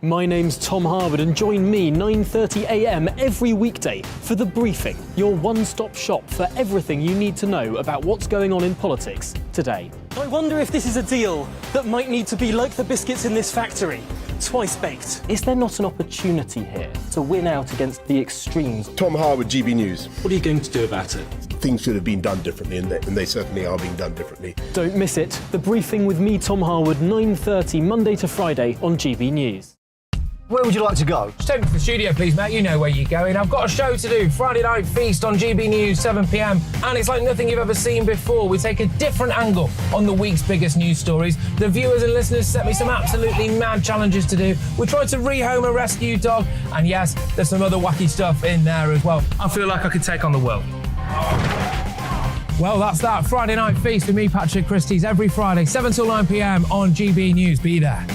My name's Tom Harwood and join me 9:30 a.m. every weekday for The Briefing, your one-stop shop for everything you need to know about what's going on in politics today. I wonder if this is a deal that might need to be like the biscuits in this factory, twice baked. Is there not an opportunity here to win out against the extremes? Tom Harwood, GB News. What are you going to do about it? Things should have been done differently, and they certainly are being done differently. Don't miss it. The Briefing with me, Tom Harwood, 9:30 Monday to Friday on GB News. Where would you like to go? Just take me to the studio, please, mate. You know where you're going. I've got a show to do. Friday Night Feast on GB News, 7 p.m. And it's like nothing you've ever seen before. We take a different angle on the week's biggest news stories. The viewers and listeners set me some absolutely mad challenges to do. We tried to rehome a rescue dog. And yes, there's some other wacky stuff in there as well. I feel like I could take on the world. Well, that's that. Friday Night Feast with me, Patrick Christie's, every Friday, 7 till 9 p.m. on GB News. Be there.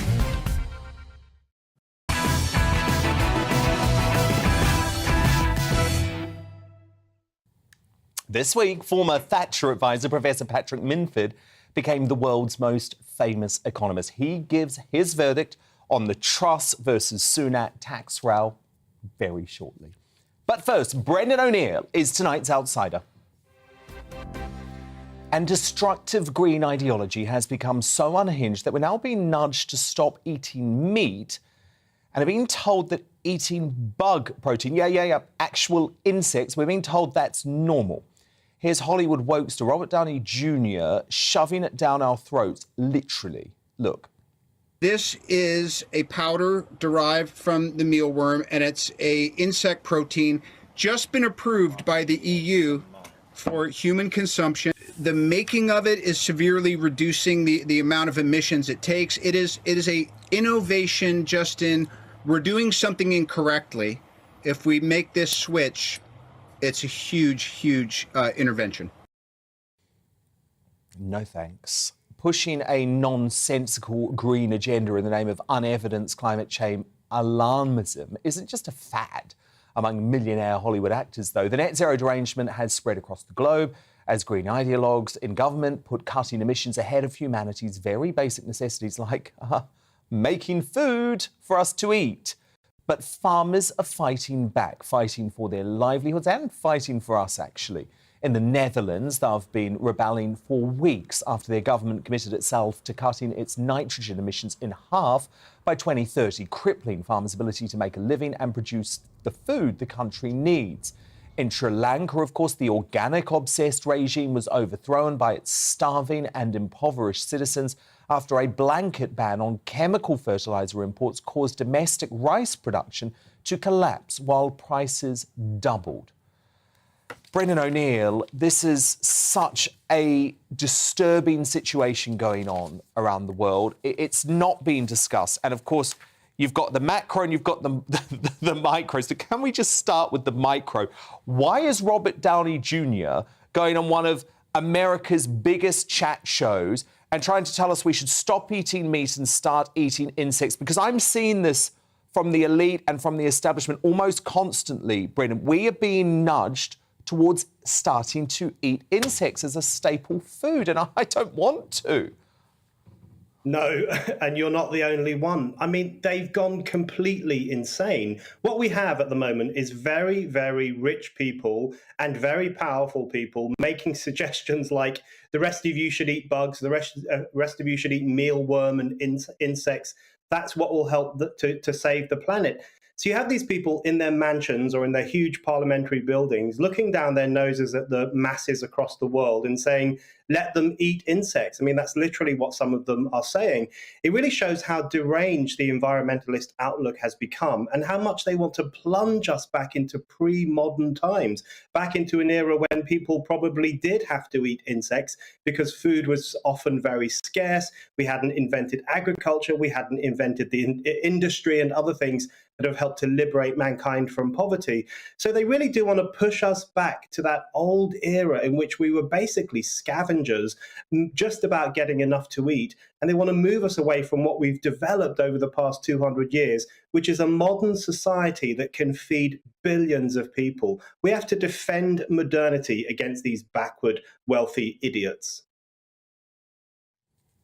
This week, former Thatcher advisor Professor Patrick Minford became the world's most famous economist. He gives his verdict on the Truss versus Sunak tax row very shortly. But first, Brendan O'Neill is tonight's outsider. And destructive green ideology has become so unhinged that we're now being nudged to stop eating meat and are being told that eating bug protein, actual insects, we're being told that's normal. Here's Hollywood wokester Robert Downey Jr. shoving it down our throats, literally. Look. This is a powder derived from the mealworm, and it's a insect protein just been approved by the EU for human consumption. The making of it is severely reducing the amount of emissions it takes. It is a innovation just in we're doing something incorrectly. If we make this switch, it's a huge intervention. No thanks. Pushing a nonsensical green agenda in the name of unevidenced climate change alarmism isn't just a fad among millionaire Hollywood actors, though. The net zero derangement has spread across the globe as green ideologues in government put cutting emissions ahead of humanity's very basic necessities like making food for us to eat. But farmers are fighting back, fighting for their livelihoods and fighting for us, actually. In the Netherlands, they've been rebelling for weeks after their government committed itself to cutting its nitrogen emissions in half by 2030, crippling farmers' ability to make a living and produce the food the country needs. In Sri Lanka, of course, the organic-obsessed regime was overthrown by its starving and impoverished citizens after a blanket ban on chemical fertilizer imports caused domestic rice production to collapse while prices doubled. Brendan O'Neill, this is such a disturbing situation going on around the world. It's not being discussed. And of course, you've got the macro and you've got the micro. So can we just start with the micro? Why is Robert Downey Jr. going on one of America's biggest chat shows and trying to tell us we should stop eating meat and start eating insects? Because I'm seeing this from the elite and from the establishment almost constantly, Brendan. We are being nudged towards starting to eat insects as a staple food, and I don't want to. No, and you're not the only one. I mean, they've gone completely insane. What we have at the moment is very, very rich people and very powerful people making suggestions like the rest of you should eat bugs, the rest of you should eat mealworm and insects. That's what will help to save the planet. So you have these people in their mansions or in their huge parliamentary buildings looking down their noses at the masses across the world and saying, let them eat insects. I mean, that's literally what some of them are saying. It really shows how deranged the environmentalist outlook has become and how much they want to plunge us back into pre-modern times, back into an era when people probably did have to eat insects because food was often very scarce. We hadn't invented agriculture. We hadn't invented the industry and other things that have helped to liberate mankind from poverty. So they really do want to push us back to that old era in which we were basically scavengers, just about getting enough to eat. And they want to move us away from what we've developed over the past 200 years, which is a modern society that can feed billions of people. We have to defend modernity against these backward, wealthy idiots.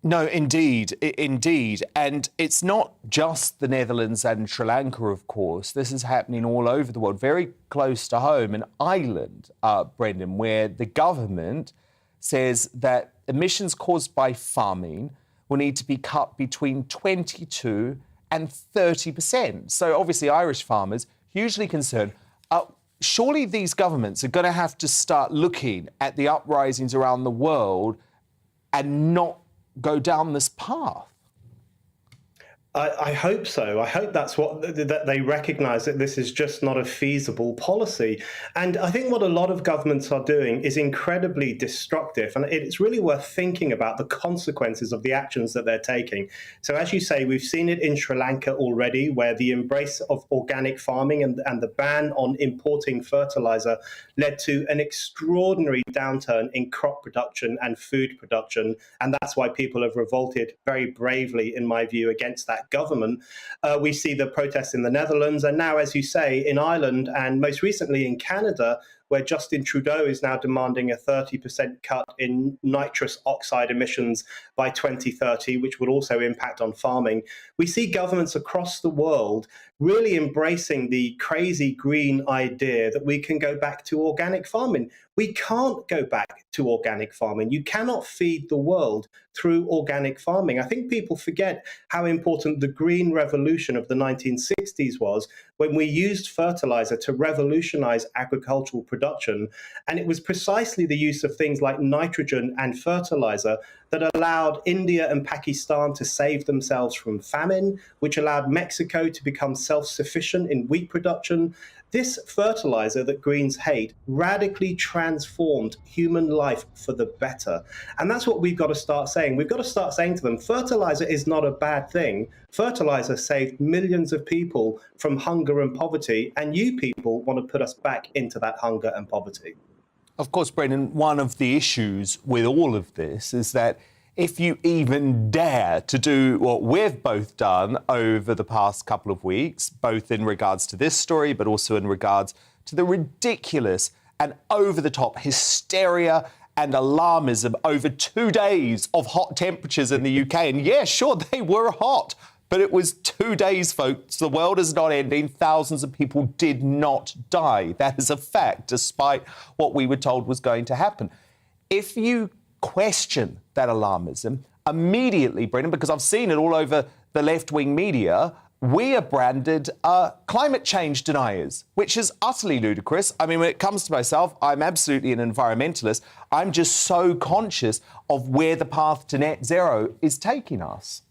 No, indeed, indeed. And it's not just the Netherlands and Sri Lanka, of course. This is happening all over the world, very close to home, in Ireland, Brendan, where the government says that emissions caused by farming will need to be cut between 22 and 30%. So obviously Irish farmers, hugely concerned. Surely these governments are going to have to start looking at the uprisings around the world and not go down this path. I hope so. I hope that's what that they recognise, that this is just not a feasible policy. And I think what a lot of governments are doing is incredibly destructive. And it's really worth thinking about the consequences of the actions that they're taking. So as you say, we've seen it in Sri Lanka already, where the embrace of organic farming and the ban on importing fertiliser led to an extraordinary downturn in crop production and food production. And that's why people have revolted very bravely, in my view, against that government. We see the protests in the Netherlands, and now, as you say, in Ireland, and most recently in Canada, where Justin Trudeau is now demanding a 30% cut in nitrous oxide emissions by 2030, which would also impact on farming. We see governments across the world really embracing the crazy green idea that we can go back to organic farming. We can't go back to organic farming. You cannot feed the world through organic farming. I think people forget how important the green revolution of the 1960s was, when we used fertilizer to revolutionize agricultural production. And it was precisely the use of things like nitrogen and fertilizer that allowed India and Pakistan to save themselves from famine, which allowed Mexico to become self-sufficient in wheat production. This fertilizer that Greens hate radically transformed human life for the better. And that's what we've got to start saying. We've got to start saying to them, fertilizer is not a bad thing. Fertilizer saved millions of people from hunger and poverty, and you people want to put us back into that hunger and poverty. Of course, Brendan, one of the issues with all of this is that if you even dare to do what we've both done over the past couple of weeks, both in regards to this story, but also in regards to the ridiculous and over-the-top hysteria and alarmism over 2 days of hot temperatures in the UK. And yeah, sure, they were hot, but it was 2 days, folks. The world is not ending. Thousands of people did not die. That is a fact, despite what we were told was going to happen. If you question that alarmism, immediately, Brendan, because I've seen it all over the left-wing media, we are branded climate change deniers, which is utterly ludicrous. I mean, when it comes to myself, I'm absolutely an environmentalist. I'm just so conscious of where the path to net zero is taking us.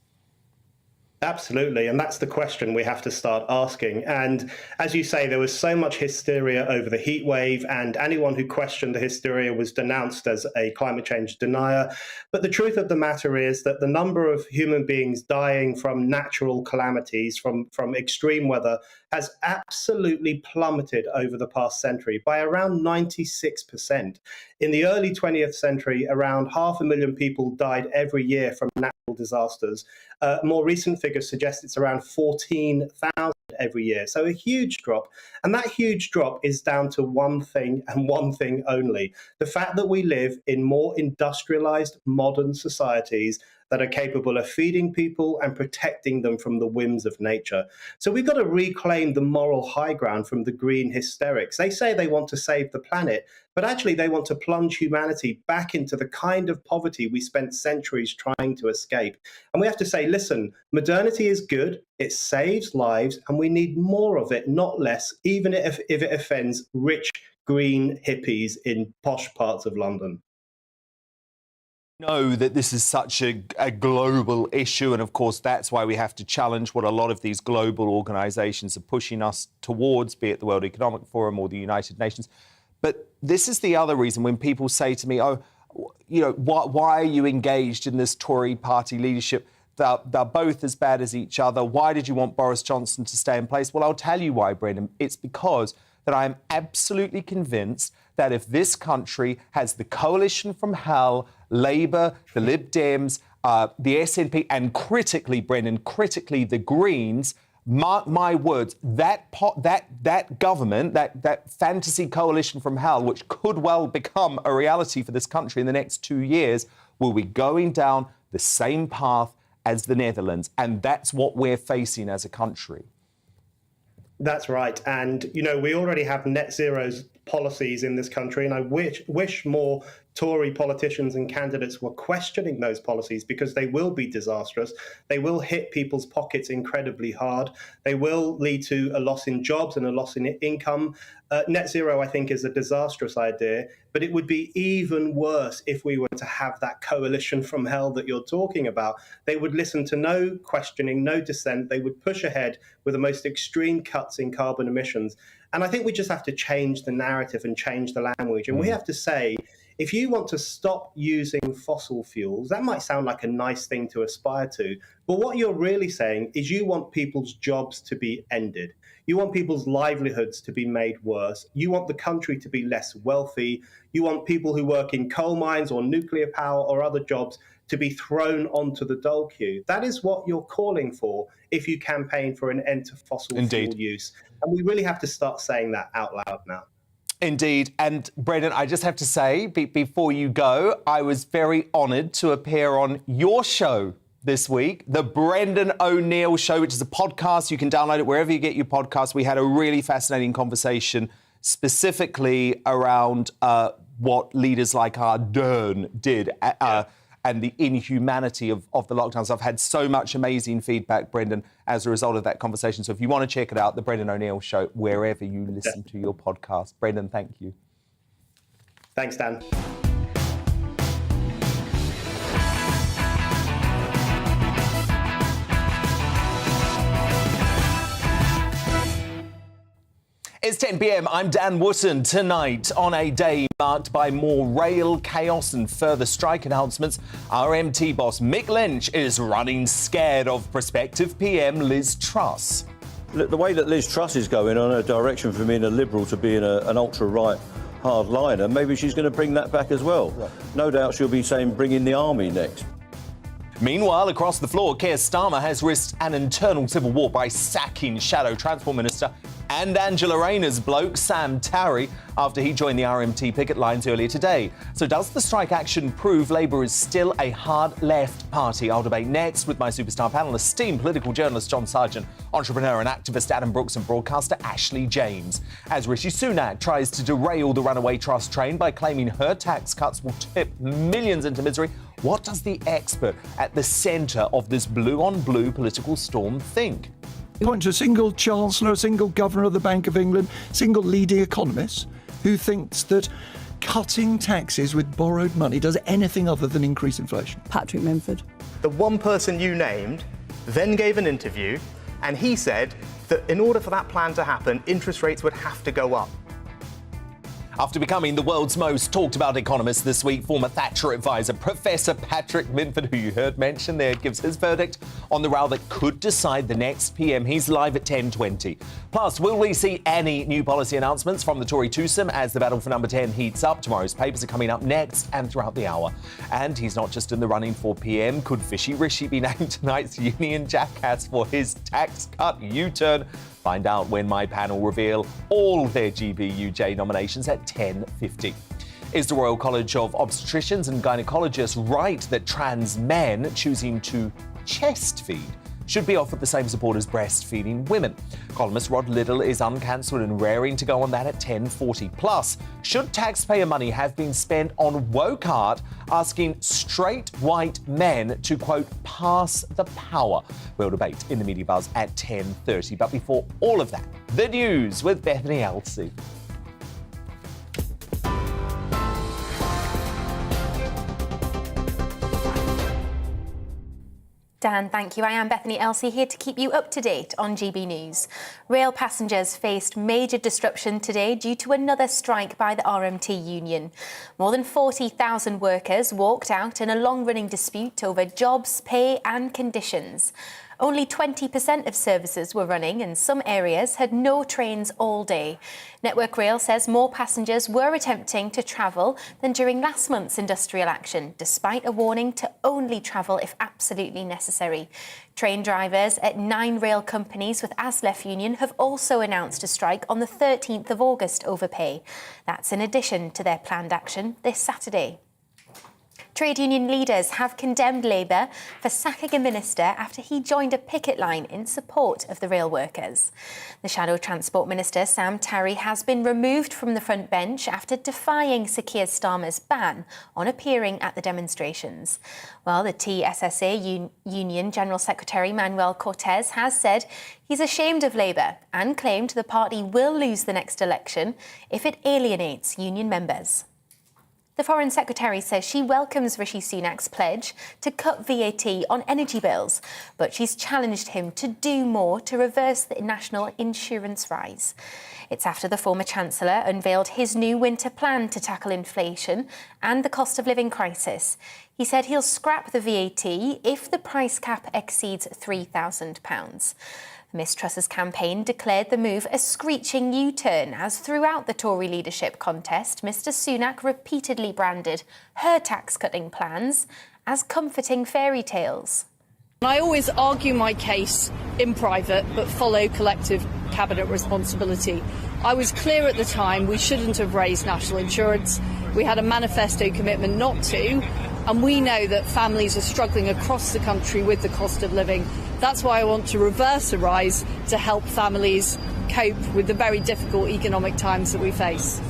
Absolutely, and that's the question we have to start asking. And as you say, there was so much hysteria over the heat wave, and anyone who questioned the hysteria was denounced as a climate change denier. But the truth of the matter is that the number of human beings dying from natural calamities, from extreme weather, has absolutely plummeted over the past century by around 96%. In the early 20th century, around 500,000 people died every year from natural disasters. More recent figures suggest it's around 14,000 every year. So a huge drop. And that huge drop is down to one thing and one thing only: the fact that we live in more industrialized modern societies that are capable of feeding people and protecting them from the whims of nature. So we've got to reclaim the moral high ground from the green hysterics. They say they want to save the planet, but actually they want to plunge humanity back into the kind of poverty we spent centuries trying to escape. And we have to say, listen, modernity is good, it saves lives, and we need more of it, not less, even if it offends rich green hippies in posh parts of London. Know that this is such a global issue, and of course that's why we have to challenge what a lot of these global organisations are pushing us towards, be it the World Economic Forum or the United Nations. But this is the other reason when people say to me, oh, you know, why are you engaged in this Tory party leadership? They're both as bad as each other. Why did you want Boris Johnson to stay in place? Well, I'll tell you why, Brendan. It's because that I am absolutely convinced that if this country has the coalition from hell, Labour, the Lib Dems, the SNP, and critically, Brendan, critically the Greens, mark my words, that government, that fantasy coalition from hell, which could well become a reality for this country in the next 2 years, will be going down the same path as the Netherlands. And that's what we're facing as a country. That's right. And, you know, we already have net zero policies in this country, and I wish more Tory politicians and candidates were questioning those policies, because they will be disastrous. They will hit people's pockets incredibly hard. They will lead to a loss in jobs and a loss in income. Net zero, I think, is a disastrous idea, but it would be even worse if we were to have that coalition from hell that you're talking about. They would listen to no questioning, no dissent. They would push ahead with the most extreme cuts in carbon emissions. And I think we just have to change the narrative and change the language. And we have to say, if you want to stop using fossil fuels, that might sound like a nice thing to aspire to, but what you're really saying is you want people's jobs to be ended. You want people's livelihoods to be made worse. You want the country to be less wealthy. You want people who work in coal mines or nuclear power or other jobs to be thrown onto the dole queue. That is what you're calling for if you campaign for an end to fossil fuel use. And we really have to start saying that out loud now. Indeed. And Brendan, I just have to say, before you go, I was very honoured to appear on your show this week, The Brendan O'Neill Show, which is a podcast. You can download it wherever you get your podcasts. We had a really fascinating conversation specifically around what leaders like Ardern did and the inhumanity of the lockdowns. I've had so much amazing feedback, Brendan, as a result of that conversation. So if you want to check it out, The Brendan O'Neill Show, wherever you listen to your podcast. Brendan, thank you. Thanks, Dan. It's 10 p.m. I'm Dan Wootton. Tonight, on a day marked by more rail chaos and further strike announcements, RMT boss Mick Lynch is running scared of prospective PM Liz Truss. The way that Liz Truss is going on a direction from being a Liberal to being an ultra-right hardliner, maybe she's going to bring that back as well. Right. No doubt she'll be saying bring in the army next. Meanwhile, across the floor, Keir Starmer has risked an internal civil war by sacking Shadow Transport Minister and Angela Rayner's bloke, Sam Tarry, after he joined the RMT picket lines earlier today. So does the strike action prove Labour is still a hard left party? I'll debate next with my superstar panel, esteemed political journalist John Sargent, entrepreneur and activist Adam Brooks and broadcaster Ashley James. As Rishi Sunak tries to derail the runaway Truss train by claiming her tax cuts will tip millions into misery, what does the expert at the centre of this blue-on-blue political storm think? Point to a single chancellor, a single governor of the Bank of England, single leading economist who thinks that cutting taxes with borrowed money does anything other than increase inflation. Patrick Minford. The one person you named then gave an interview and he said that in order for that plan to happen, interest rates would have to go up. After becoming the world's most talked about economist this week, former Thatcher advisor Professor Patrick Minford, who you heard mentioned there, gives his verdict on the row that could decide the next PM. He's live at 10:20. Plus, will we see any new policy announcements from the Tory twosome as the battle for number 10 heats up? Tomorrow's papers are coming up next and throughout the hour. And he's not just in the running for PM. Could Fishy Rishi be named tonight's Union Jackass for his tax cut U-turn? Find out when my panel reveal all their GBUJ nominations at 10:50. Is the Royal College of Obstetricians and Gynecologists right that trans men choosing to chest feed should be offered the same support as breastfeeding women? Columnist Rod Liddell is uncancelled and raring to go on that at 10:40. Plus, should taxpayer money have been spent on woke art, asking straight white men to, quote, pass the power? We'll debate in the Media Buzz at 10:30. But before all of that, the news with Bethany Elsey. Dan, thank you. I am Bethany Elsey, here to keep you up to date on GB News. Rail passengers faced major disruption today due to another strike by the RMT union. More than 40,000 workers walked out in a long-running dispute over jobs, pay and conditions. Only 20% of services were running and some areas had no trains all day. Network Rail says more passengers were attempting to travel than during last month's industrial action, despite a warning to only travel if absolutely necessary. Train drivers at 9 rail companies with ASLEF union have also announced a strike on the 13th of August over pay. That's in addition to their planned action this Saturday. Trade union leaders have condemned Labour for sacking a minister after he joined a picket line in support of the rail workers. The Shadow Transport Minister, Sam Tarry, has been removed from the front bench after defying Sir Keir Starmer's ban on appearing at the demonstrations. Well, the TSSA Union General Secretary Manuel Cortez has said he's ashamed of Labour and claimed the party will lose the next election if it alienates union members. The Foreign Secretary says she welcomes Rishi Sunak's pledge to cut VAT on energy bills, but she's challenged him to do more to reverse the national insurance rise. It's after the former Chancellor unveiled his new winter plan to tackle inflation and the cost of living crisis. He said he'll scrap the VAT if the price cap exceeds £3,000. Miss Truss's campaign declared the move a screeching U-turn, as throughout the Tory leadership contest, Mr Sunak repeatedly branded her tax-cutting plans as comforting fairy tales. I always argue my case in private, but follow collective cabinet responsibility. I was clear at the time we shouldn't have raised national insurance. We had a manifesto commitment not to, and we know that families are struggling across the country with the cost of living. That's why I want to reverse a rise to help families cope with the very difficult economic times that we face.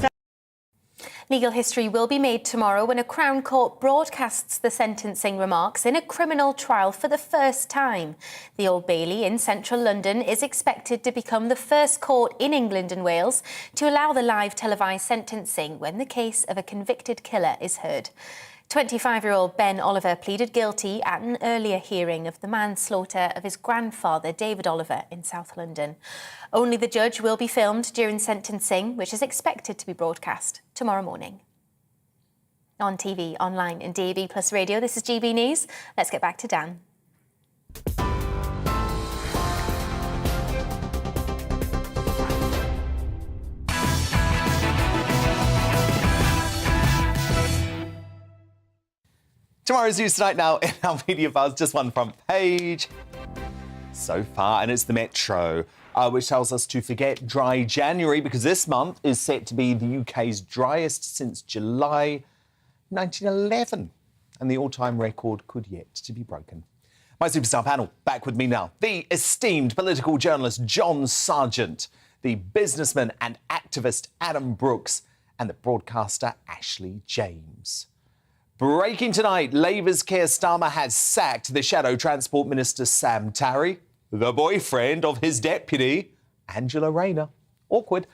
Legal history will be made tomorrow when a Crown Court broadcasts the sentencing remarks in a criminal trial for the first time. The Old Bailey in central London is expected to become the first court in England and Wales to allow the live televised sentencing when the case of a convicted killer is heard. 25-year-old Ben Oliver pleaded guilty at an earlier hearing of the manslaughter of his grandfather, David Oliver, in South London. Only the judge will be filmed during sentencing, which is expected to be broadcast tomorrow morning. On TV, online and DAB+ radio, this is GB News. Let's get back to Dan. Tomorrow's news tonight now in our Media Buzz, just one front page so far, and it's the Metro, which tells us to forget dry January because this month is set to be the UK's driest since July 1911, and the all-time record could yet to be broken. My superstar panel back with me now. The esteemed political journalist John Sargent, the businessman and activist Adam Brooks, and the broadcaster Ashley James. Breaking tonight, Labour's Keir Starmer has sacked the Shadow Transport Minister Sam Tarry. the boyfriend of his deputy, Angela Rayner. Awkward.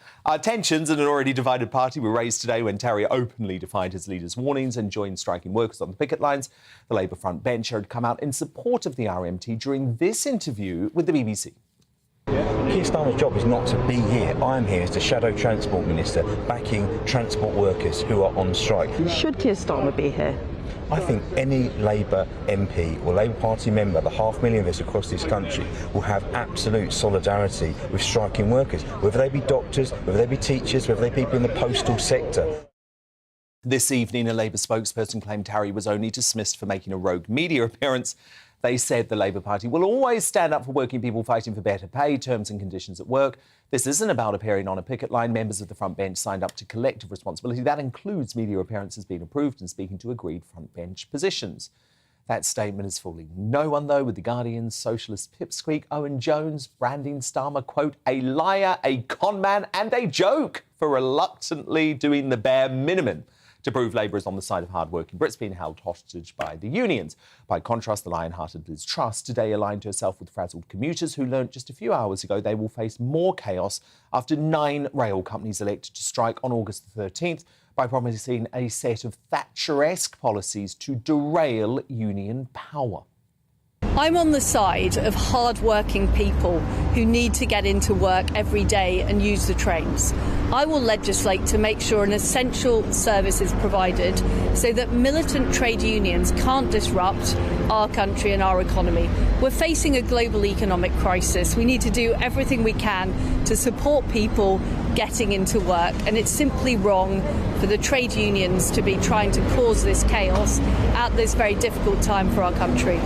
Tensions in an already divided party were raised today when Tory openly defied his leader's warnings and joined striking workers on the picket lines. The Labour front bench had come out in support of the RMT during this interview with the BBC. Keir Starmer's job is not to be here. I am here as the Shadow Transport Minister, backing transport workers who are on strike. Should Keir Starmer be here? I think any Labour MP or Labour Party member, the 500,000 of us across this country, will have absolute solidarity with striking workers, whether they be doctors, whether they be teachers, whether they be people in the postal sector. This evening, a Labour spokesperson claimed Tory was only dismissed for making a rogue media appearance. They said the Labour Party will always stand up for working people fighting for better pay, terms and conditions at work. This isn't about appearing on a picket line. Members of the front bench signed up to collective responsibility. That includes media appearances being approved and speaking to agreed front bench positions. That statement is fooling no one, though, with The Guardian's socialist pipsqueak Owen Jones branding Starmer, quote, a liar, a con man and a joke for reluctantly doing the bare minimum to prove Labour is on the side of hard-working Brits being held hostage by the unions. By contrast, the lion-hearted Liz Truss today aligned herself with frazzled commuters who learnt just a few hours ago they will face more chaos after 9 rail companies elected to strike on August the 13th by promising a set of Thatcheresque policies to derail union power. I'm on the side of hard-working people who need to get into work every day and use the trains. I will legislate to make sure an essential service is provided so that militant trade unions can't disrupt our country and our economy. We're facing a global economic crisis. We need to do everything we can to support people getting into work, and it's simply wrong for the trade unions to be trying to cause this chaos at this very difficult time for our country.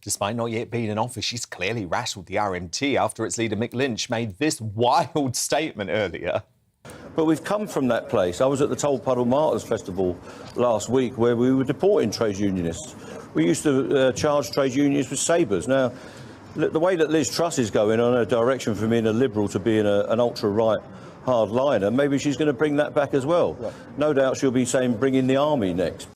Despite not yet being in office, she's clearly rattled the RMT after its leader Mick Lynch made this wild statement earlier. But we've come from that place. I was at the Toll Puddle Martyrs Festival last week where we were deporting trade unionists. We used to charge trade unions with sabres. Now, the way that Liz Truss is going on her direction from being a Liberal to being an ultra-right hardliner, maybe she's going to bring that back as well. Right. No doubt she'll be saying bring in the army next.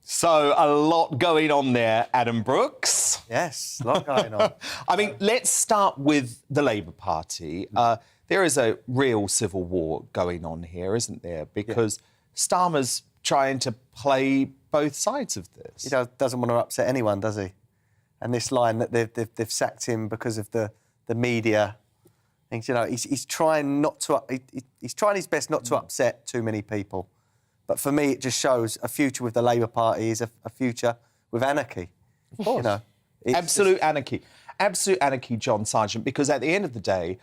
So, a lot going on there, Adam Brooks. Yes, a lot going on. I mean, let's start with the Labour Party. There is a real civil war going on here, isn't there? Because Starmer's trying to play both sides of this. He doesn't want to upset anyone, does he? And this line that they've sacked him because of the media. Things, you know, he's trying not to. He's trying his best not to upset too many people. But for me, it just shows a future with the Labour Party is a future with anarchy. Of course. You know, absolute anarchy. Absolute anarchy, John Sargent, because at the end of the day,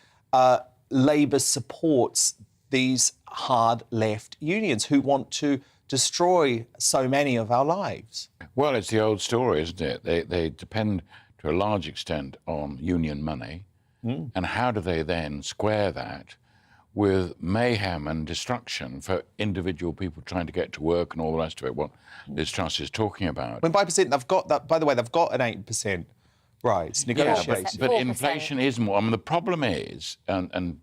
Labour supports these hard left unions who want to destroy so many of our lives. Well, it's the old story, isn't it? They depend to a large extent on union money. And how do they then square that with mayhem and destruction for individual people trying to get to work and all the rest of it, what Liz Truss is talking about? When 5%, they've got that, by the way, they've got an 8% rise negotiated. Yeah, but inflation is more. I mean, the problem is, and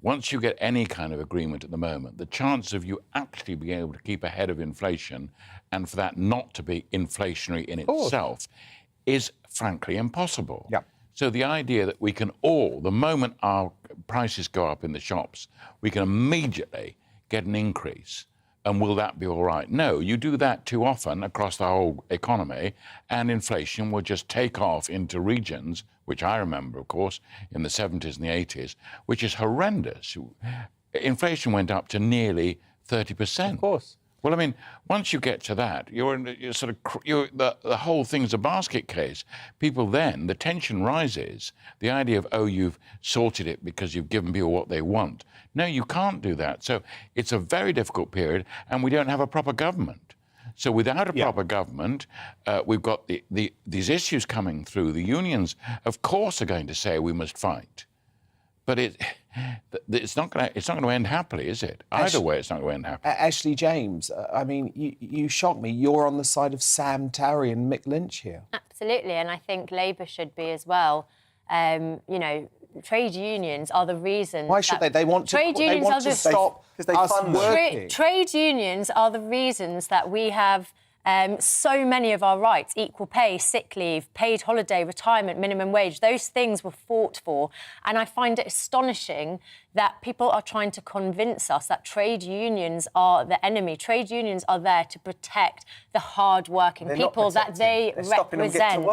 once you get any kind of agreement at the moment, the chance of you actually being able to keep ahead of inflation and for that not to be inflationary in itself is frankly impossible. Yeah. So the idea that we can all, the moment our prices go up in the shops, we can immediately get an increase, and will that be all right? No, you do that too often across the whole economy, and inflation will just take off into regions, which I remember, of course, in the 70s and the 80s, which is horrendous. Inflation went up to nearly 30%. Of course. Well, I mean, once you get to that, the whole thing's a basket case. People then, the tension rises. The idea of, oh, you've sorted it because you've given people what they want. No, you can't do that. So it's a very difficult period, and we don't have a proper government. So without a proper government, we've got these issues coming through. The unions, of course, are going to say we must fight. But it's not going to end happily, is it? Either way, it's not going to end happily. Ashley James, I mean, you shock me. You're on the side of Sam Tory and Mick Lynch here. Absolutely, and I think Labour should be as well. You know, trade unions are the reason. Why should they? They want to. They want to stop us working. Trade unions are the reasons that we have So many of our rights, equal pay, sick leave, paid holiday, retirement, minimum wage, those things were fought for. And I find it astonishing that people are trying to convince us that trade unions are the enemy. Trade unions are there to protect the hard-working people that they represent.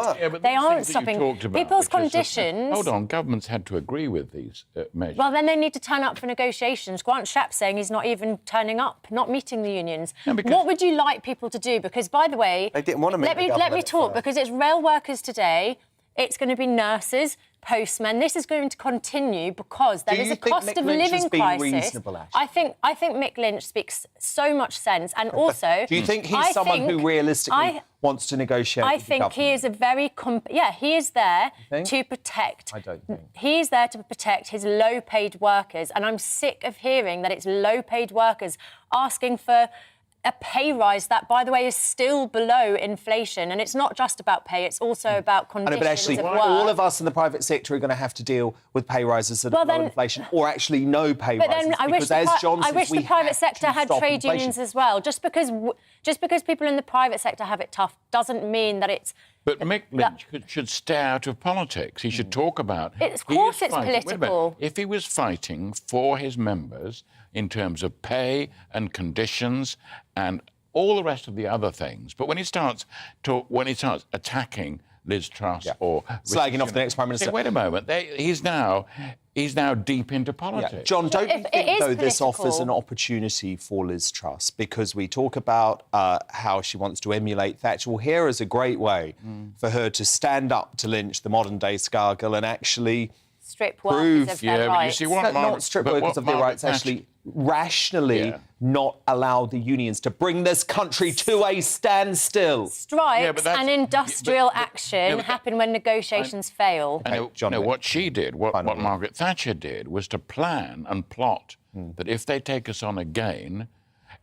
They aren't stopping people's conditions. Hold on, governments had to agree with these measures. Well, then they need to turn up for negotiations. Grant Shapps saying he's not even turning up, not meeting the unions. No, because what would you like people to do? Because, by the way, they didn't want to meet let me talk, because it's rail workers today, it's going to be nurses, postmen. This is going to continue because there is a cost of living crisis. I think Mick Lynch speaks so much sense, and also, do you think he's someone who realistically wants to negotiate? I think he is a very he is there to protect. I don't think he is there to protect his low-paid workers, and I'm sick of hearing that it's low-paid workers asking for a pay rise that, by the way, is still below inflation. And it's not just about pay, it's also about conditions but actually, of work. all of us in the private sector are going to have to deal with pay rises that are below inflation, or actually no pay rises. But then I wish the private sector had trade unions as well. Just because people in the private sector have it tough doesn't mean that it's... But Mick Lynch should stay out of politics. He should talk about... Of course it's political. If he was fighting for his members in terms of pay and conditions and all the rest of the other things, but when he starts attacking Liz Truss or slagging off the next Prime Minister, wait a moment, he's now deep into politics. Yeah. John, don't you think, though, this offers an opportunity for Liz Truss? Because we talk about how she wants to emulate Thatcher. Well, here is a great way for her to stand up to Lynch, the modern-day Scargill, and actually strip workers of their rights. Not strip workers of their rights, actually rationally not allow the unions to bring this country to a standstill. Strikes and industrial action happen when negotiations fail. What she did, what Margaret Thatcher did, was to plan and plot that if they take us on again,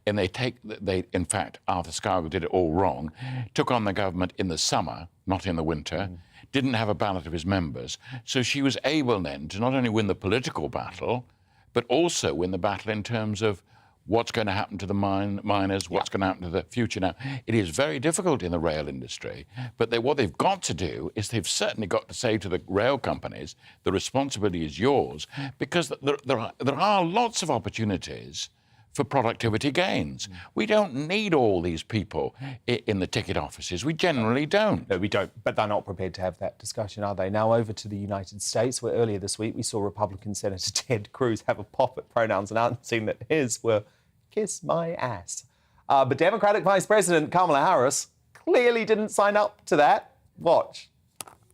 and in fact, Arthur Scargill did it all wrong, took on the government in the summer, not in the winter, didn't have a ballot of his members. So she was able then to not only win the political battle, but also win the battle in terms of what's going to happen to the miners, what's going to happen to the future. Now, it is very difficult in the rail industry, but what they've got to do is they've certainly got to say to the rail companies, the responsibility is yours, because there are lots of opportunities for productivity gains. We don't need all these people in the ticket offices. We generally don't. No, we don't. But they're not prepared to have that discussion, are they? Now over to the United States, where earlier this week we saw Republican Senator Ted Cruz have a pop at pronouns announcing that his were kiss my ass. But Democratic Vice President Kamala Harris clearly didn't sign up to that. Watch.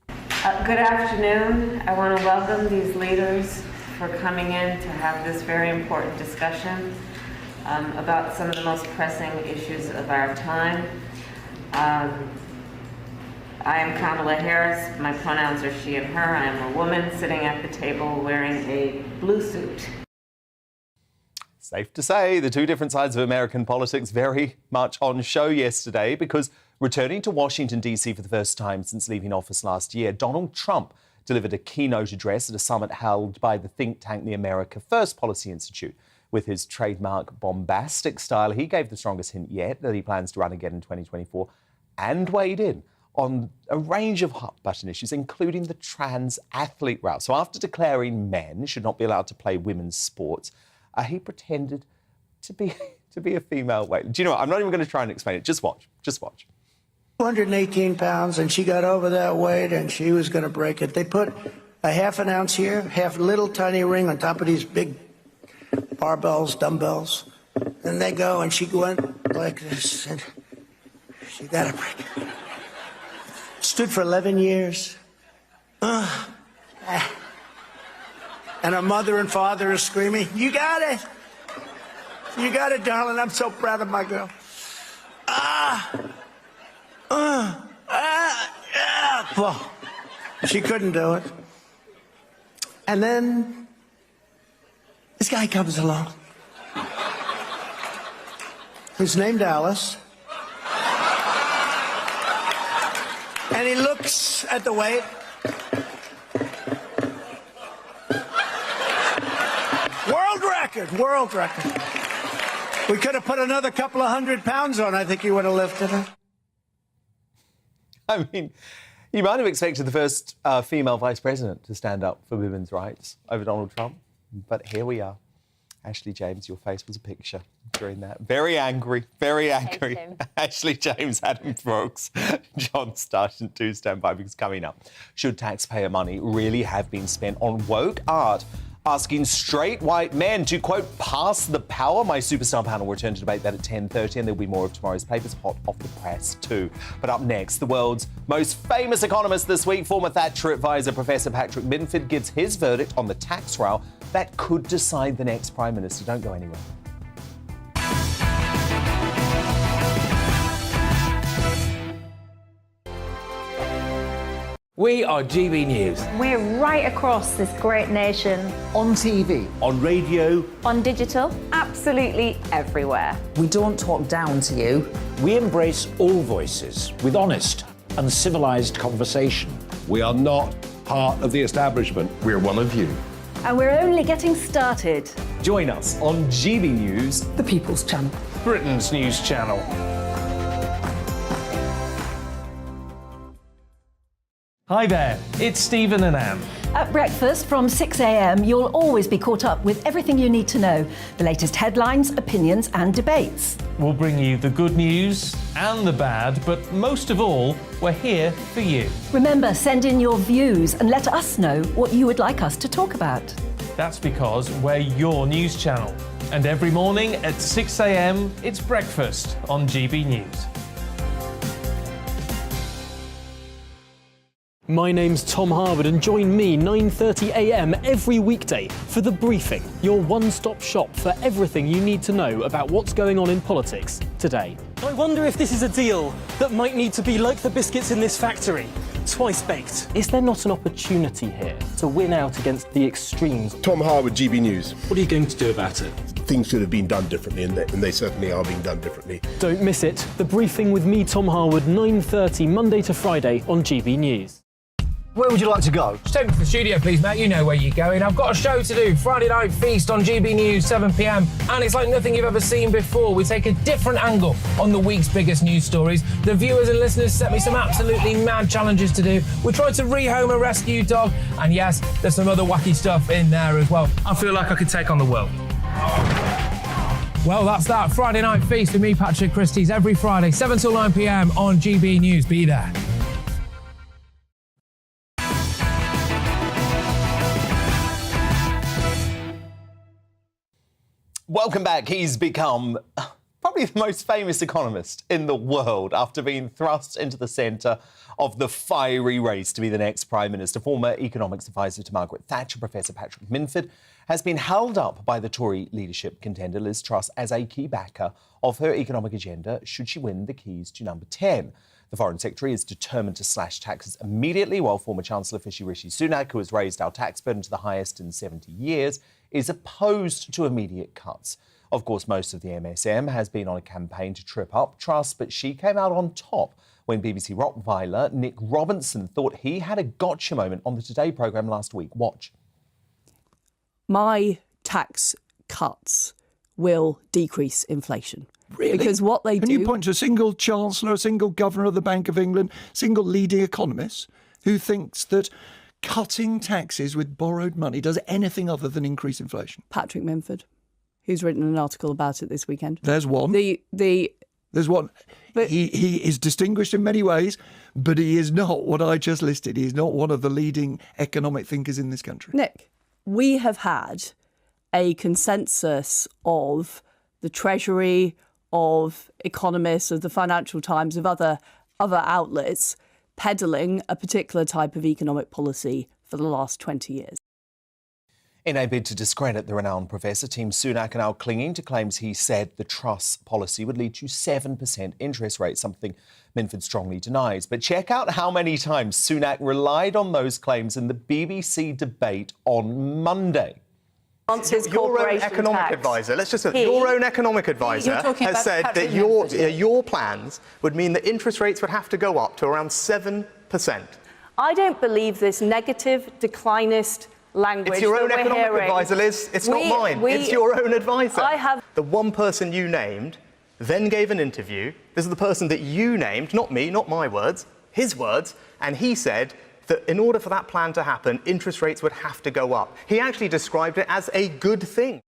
Good afternoon. I want to welcome these leaders for coming in to have this very important discussion about some of the most pressing issues of our time. I am Kamala Harris. My pronouns are she and her. I am a woman sitting at the table wearing a blue suit. Safe to say, the two different sides of American politics very much on show yesterday, because returning to Washington, D.C. for the first time since leaving office last year, Donald Trump delivered a keynote address at a summit held by the think tank, the America First Policy Institute. With his trademark bombastic style, he gave the strongest hint yet that he plans to run again in 2024 and weighed in on a range of hot-button issues, including the trans athlete route. So after declaring men should not be allowed to play women's sports, he pretended to be a female weight. Do you know what? I'm not even going to try and explain it. Just watch. Just watch. 218 pounds, and she got over that weight, and she was going to break it. They put a half an ounce here, half little tiny ring on top of these big barbells, dumbbells. Then they go, and she went like this, and she got to break it. Stood for 11 years. And her mother and father are screaming, "You got it! You got it, darling. I'm so proud of my girl." Well, she couldn't do it. And then this guy comes along. He's named Alice. And he looks at the weight. World record. We could have put another couple of 100 pounds on. I think he would have lifted her. I mean, you might have expected the first female vice president to stand up for women's rights over Donald Trump, but here we are. Ashley James, your face was a picture during that. Very angry, very angry. Ashley James, Adam Brooks, John Starshant, do stand by because coming up, should taxpayer money really have been spent on woke art? Asking straight white men to, quote, pass the power. My superstar panel will return to debate that at 10:30, and there'll be more of tomorrow's papers hot off the press too. But up next, the world's most famous economist this week, former Thatcher advisor Professor Patrick Minford, gives his verdict on the tax row that could decide the next Prime Minister. Don't go anywhere. We are GB News. We're right across this great nation. On TV. On radio. On digital. Absolutely everywhere. We don't talk down to you. We embrace all voices with honest and civilised conversation. We are not part of the establishment. We're one of you. And we're only getting started. Join us on GB News, the People's Channel. Britain's news channel. Hi there, it's Stephen and Anne. At breakfast from 6 a.m, you'll always be caught up with everything you need to know. The latest headlines, opinions and debates. We'll bring you the good news and the bad, but most of all, we're here for you. Remember, send in your views and let us know what you would like us to talk about. That's because we're your news channel. And every morning at 6 a.m, it's breakfast on GB News. My name's Tom Harwood and join me 9:30 a.m. every weekday for The Briefing, your one-stop shop for everything you need to know about what's going on in politics today. I wonder if this is a deal that might need to be like the biscuits in this factory, twice baked. Is there not an opportunity here to win out against the extremes? Tom Harwood, GB News. What are you going to do about it? Things should have been done differently, and they certainly are being done differently. Don't miss it. The Briefing with me, Tom Harwood, 9:30 Monday to Friday on GB News. Where would you like to go? Just take me to the studio, please, Matt. You know where you're going. I've got a show to do. Friday Night Feast on GB News, 7 p.m. And it's like nothing you've ever seen before. We take a different angle on the week's biggest news stories. The viewers and listeners set me some absolutely mad challenges to do. We tried to rehome a rescue dog. And yes, there's some other wacky stuff in there as well. I feel like I could take on the world. Well, that's that. Friday Night Feast with me, Patrick Christie's, every Friday, 7 till 9 p.m. on GB News. Be there. Welcome back. He's become probably the most famous economist in the world after being thrust into the centre of the fiery race to be the next Prime Minister. Former economics advisor to Margaret Thatcher, Professor Patrick Minford, has been held up by the Tory leadership contender Liz Truss as a key backer of her economic agenda should she win the keys to number 10. The Foreign Secretary is determined to slash taxes immediately, while former Chancellor Rishi Sunak, who has raised our tax burden to the highest in 70 years, is opposed to immediate cuts. Of course, most of the MSM has been on a campaign to trip up Truss, but she came out on top when BBC Rottweiler Nick Robinson thought he had a gotcha moment on the Today programme last week. Watch. My tax cuts will decrease inflation. Really? Because what they Can do... you point to a single chancellor, a single governor of the Bank of England, single leading economist who thinks that cutting taxes with borrowed money does anything other than increase inflation? Patrick Minford, who's written an article about it this weekend. There's one. There's one. But he is distinguished in many ways, but he is not what I just listed. He is not one of the leading economic thinkers in this country. Nick, we have had a consensus of the Treasury, of economists, of the Financial Times, of other outlets peddling a particular type of economic policy for the last 20 years. In a bid to discredit the renowned professor, Team Sunak are now clinging to claims he said the Truss policy would lead to 7% interest rates, something Minford strongly denies. But check out how many times Sunak relied on those claims in the BBC debate on Monday. Your own economic advisor, your own economic advisor has said that your plans would mean that interest rates would have to go up to around 7%. I don't believe this negative, declinist language. It's your own that we're economic hearing. advisor, Liz. It's not mine. It's your own advisor. The one person you named then gave an interview. This is the person that you named, not me, not my words. his words, and he said that in order for that plan to happen, interest rates would have to go up. He actually described it as a good thing.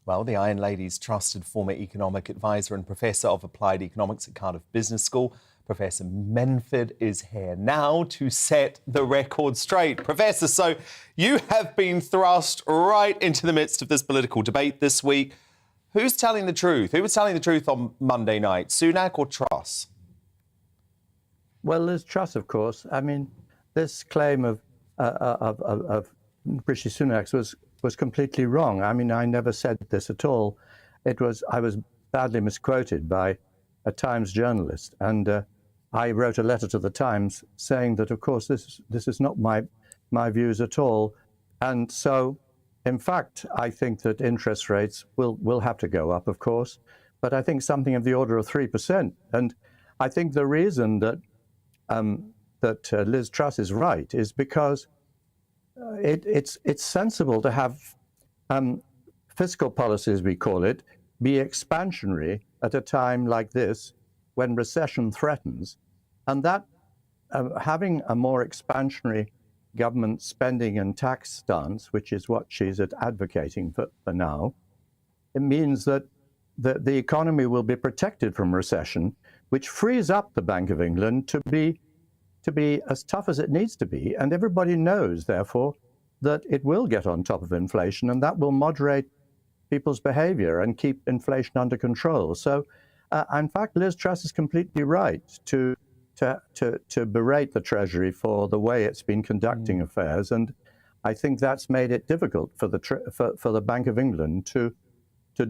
Well, the Iron Lady's trusted former economic advisor and professor of applied economics at Cardiff Business School, Professor Minford, is here now to set the record straight. Professor, so you have been thrust right into the midst of this political debate this week. Who's telling the truth? Who was telling the truth on Monday night, Sunak or Truss? Well, Liz Truss, of course. I mean, this claim of Rishi Sunak's was completely wrong. I mean, I never said this at all. I was badly misquoted by a Times journalist, and I wrote a letter to the Times saying that, of course, this is not my views at all. And so, in fact, I think that interest rates will have to go up, of course, but I think something of the order of 3%. And I think the reason that Liz Truss is right is because it's sensible to have fiscal policy, as we call it, be expansionary at a time like this when recession threatens, and that having a more expansionary government spending and tax stance, which is what she's advocating for now, it means that the economy will be protected from recession, which frees up the Bank of England to be as tough as it needs to be. And everybody knows, therefore, that it will get on top of inflation, and that will moderate people's behavior and keep inflation under control. So, in fact, Liz Truss is completely right to berate the Treasury for the way it's been conducting affairs, and I think that's made it difficult for the Bank of England to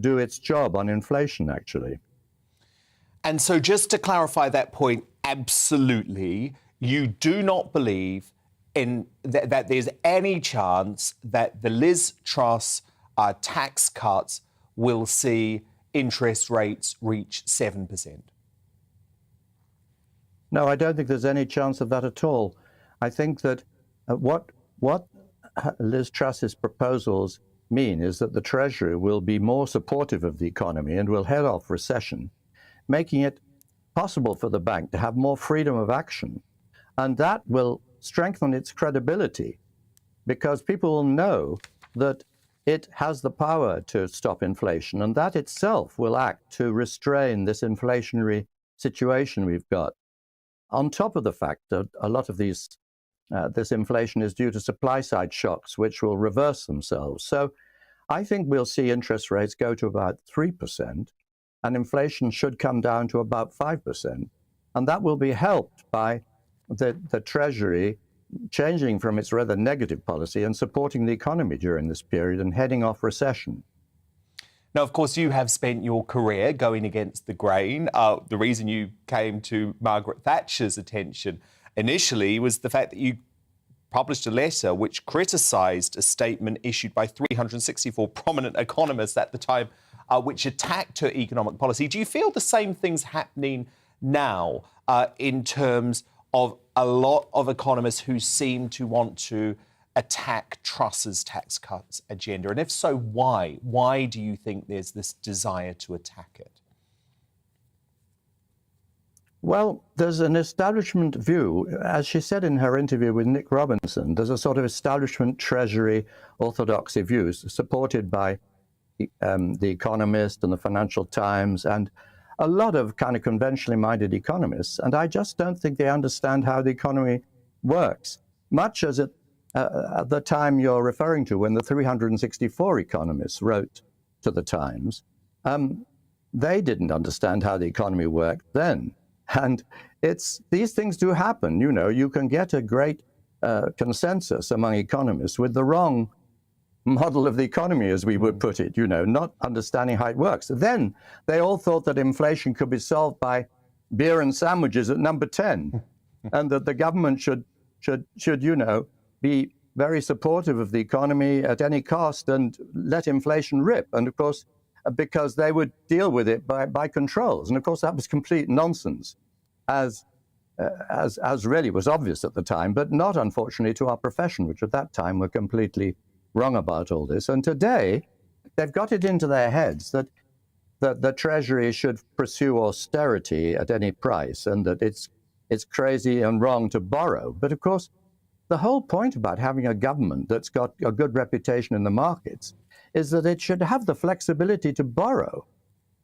do its job on inflation, actually. And so, just to clarify that point, absolutely, you do not believe that there's any chance that the Liz Truss tax cuts will see interest rates reach 7%? No, I don't think there's any chance of that at all. I think that what Liz Truss's proposals mean is that the Treasury will be more supportive of the economy and will head off recession, making it possible for the bank to have more freedom of action. And that will strengthen its credibility because people will know that it has the power to stop inflation, and that itself will act to restrain this inflationary situation we've got. On top of the fact that a lot of this inflation is due to supply-side shocks, which will reverse themselves. So I think we'll see interest rates go to about 3%, and inflation should come down to about 5%. And that will be helped by the Treasury changing from its rather negative policy and supporting the economy during this period and heading off recession. Now, of course, you have spent your career going against the grain. The reason you came to Margaret Thatcher's attention initially was the fact that you published a letter which criticised a statement issued by 364 prominent economists at the time, which attacked her economic policy. Do you feel the same thing's happening now in terms of a lot of economists who seem to want to attack Truss's tax cuts agenda? And if so, why? Why do you think there's this desire to attack it? Well, there's an establishment view. As she said in her interview with Nick Robinson, there's a sort of establishment Treasury orthodoxy views supported by The Economist and the Financial Times and a lot of kind of conventionally minded economists. And I just don't think they understand how the economy works, much as at the time you're referring to when the 364 economists wrote to the Times. They didn't understand how the economy worked then. And these things do happen. You know, you can get a great consensus among economists with the wrong model of the economy, as we would put it, you know, not understanding how it works. Then they all thought that inflation could be solved by beer and sandwiches at number 10, and that the government should, you know, be very supportive of the economy at any cost and let inflation rip. And of course, because they would deal with it by controls. And of course, that was complete nonsense, as really was obvious at the time, but not, unfortunately, to our profession, which at that time were completely wrong about all this. And today, they've got it into their heads that the Treasury should pursue austerity at any price, and that its it's crazy and wrong to borrow. But of course, the whole point about having a government that's got a good reputation in the markets is that it should have the flexibility to borrow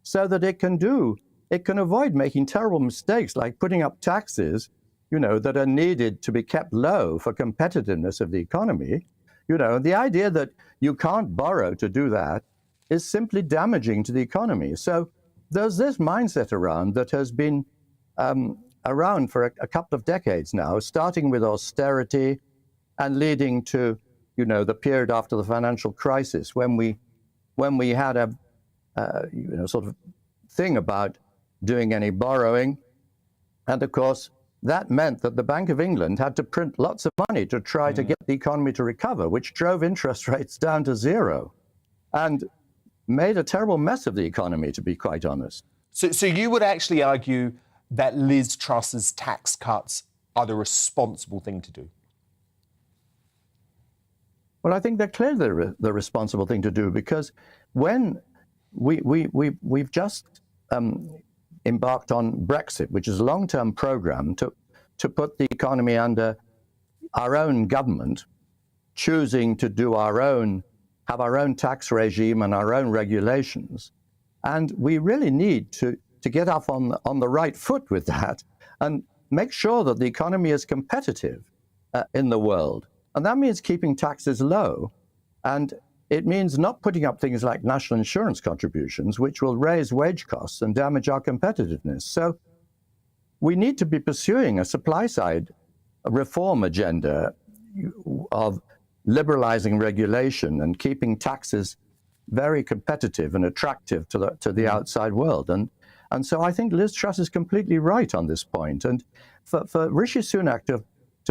so that it can avoid making terrible mistakes like putting up taxes, that are needed to be kept low for competitiveness of the economy. The idea that you can't borrow to do that is simply damaging to the economy. So there's this mindset around that has been around for a couple of decades now, starting with austerity and leading to, the period after the financial crisis when we had a sort of thing about doing any borrowing. And of course, that meant that the Bank of England had to print lots of money to try to get the economy to recover, which drove interest rates down to zero and made a terrible mess of the economy, to be quite honest. So you would actually argue that Liz Truss's tax cuts are the responsible thing to do? Well, I think they're clearly the responsible thing to do, because when we've just embarked on Brexit, which is a long-term program to put the economy under our own government, choosing to do have our own tax regime and our own regulations. And we really need to get off on the right foot with that and make sure that the economy is competitive in the world. And that means keeping taxes low. And it means not putting up things like national insurance contributions, which will raise wage costs and damage our competitiveness. So we need to be pursuing a supply-side reform agenda of liberalizing regulation and keeping taxes very competitive and attractive to the outside world. And so I think Liz Truss is completely right on this point. And for Rishi Sunak to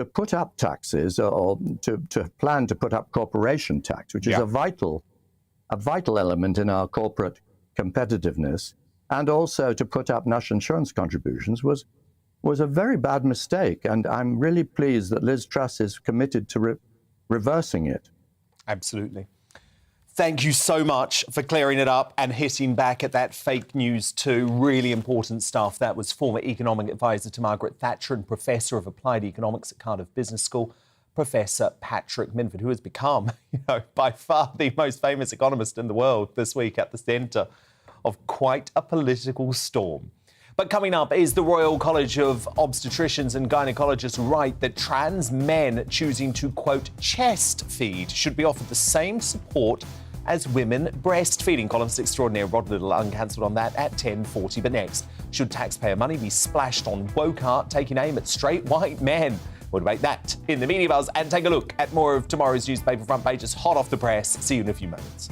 put up taxes or to plan to put up corporation tax, which is a vital element in our corporate competitiveness, and also to put up national insurance contributions was a very bad mistake. And I'm really pleased that Liz Truss is committed to reversing it. Absolutely. Thank you so much for clearing it up and hitting back at that fake news too. Really important stuff. That was former economic advisor to Margaret Thatcher and Professor of Applied Economics at Cardiff Business School, Professor Patrick Minford, who has become, by far the most famous economist in the world this week at the centre of quite a political storm. But coming up, is the Royal College of Obstetricians and Gynecologists right that trans men choosing to, quote, chest feed should be offered the same support as women breastfeeding? Columnist extraordinaire Rod Little uncancelled on that at 10:40. But next, should taxpayer money be splashed on woke art taking aim at straight white men? We'll debate that in the Media Buzz and take a look at more of tomorrow's newspaper front pages hot off the press. See you in a few moments.